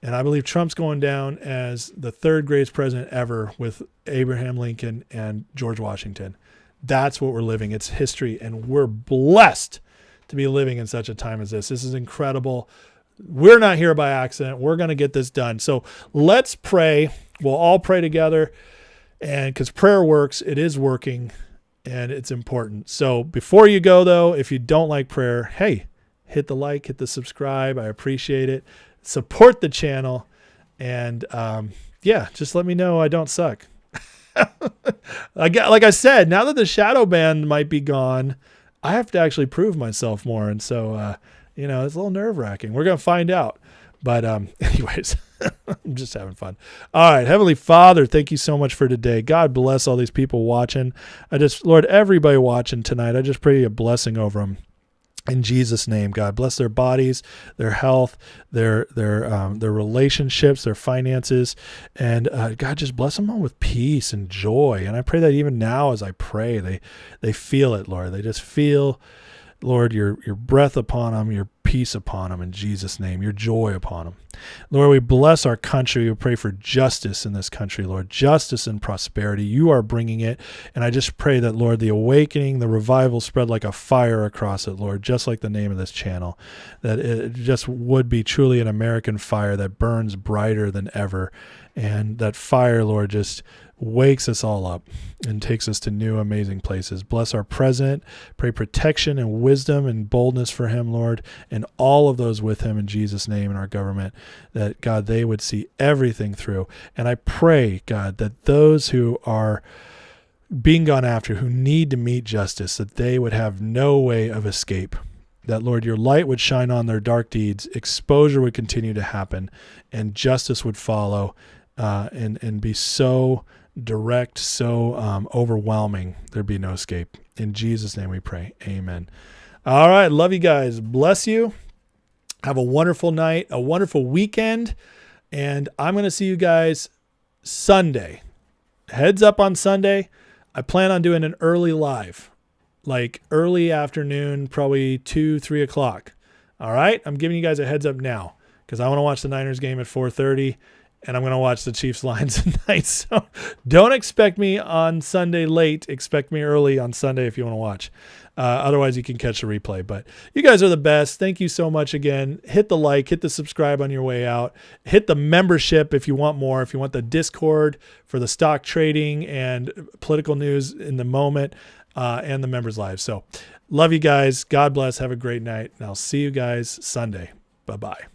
And I believe Trump's going down as the third greatest president ever with Abraham Lincoln and George Washington. That's what we're living. It's history, and we're blessed to be living in such a time as this. This is incredible. We're not here by accident. We're going to get this done. So let's pray. We'll all pray together. And because prayer works, it is working, and it's important. So before you go, though, if you don't like prayer, hey, hit the like, hit the subscribe. I appreciate it. Support the channel. And just let me know I don't suck. Like I said, now that the shadow ban might be gone, I have to actually prove myself more. And so, it's a little nerve-wracking. We're going to find out. But anyways, I'm just having fun. All right, Heavenly Father, thank you so much for today. God bless all these people watching. Lord, everybody watching tonight, I just pray a blessing over them. In Jesus' name, God, bless their bodies, their health, their relationships, their finances, and God, just bless them all with peace and joy. And I pray that even now, as I pray, they feel it, Lord. They just feel, Lord, your breath upon them, your peace upon them in Jesus' name, your joy upon them. Lord, we bless our country. We pray for justice in this country, Lord, justice and prosperity. You are bringing it. And I just pray that, Lord, the awakening, the revival spread like a fire across it, Lord, just like the name of this channel, that it just would be truly an American fire that burns brighter than ever. And that fire, Lord, just wakes us all up and takes us to new, amazing places. Bless our president. Pray protection and wisdom and boldness for him, Lord, and all of those with him in Jesus' name in our government, that, God, they would see everything through. And I pray, God, that those who are being gone after, who need to meet justice, that they would have no way of escape. That, Lord, your light would shine on their dark deeds, exposure would continue to happen, and justice would follow, and be so direct, so overwhelming, there'd be no escape. In Jesus' name we pray. Amen. All right. Love you guys. Bless you. Have a wonderful night, a wonderful weekend. And I'm going to see you guys Sunday. Heads up on Sunday. I plan on doing an early live, like early afternoon, probably 2-3 o'clock. All right. I'm giving you guys a heads up now because I want to watch the Niners game at 4:30. And I'm going to watch the Chiefs Lions tonight. So don't expect me on Sunday late. Expect me early on Sunday if you want to watch. Otherwise, you can catch the replay. But you guys are the best. Thank you so much again. Hit the like, hit the subscribe on your way out. Hit the membership if you want more. If you want the Discord for the stock trading and political news in the moment, and the members live. So love you guys. God bless. Have a great night. And I'll see you guys Sunday. Bye-bye.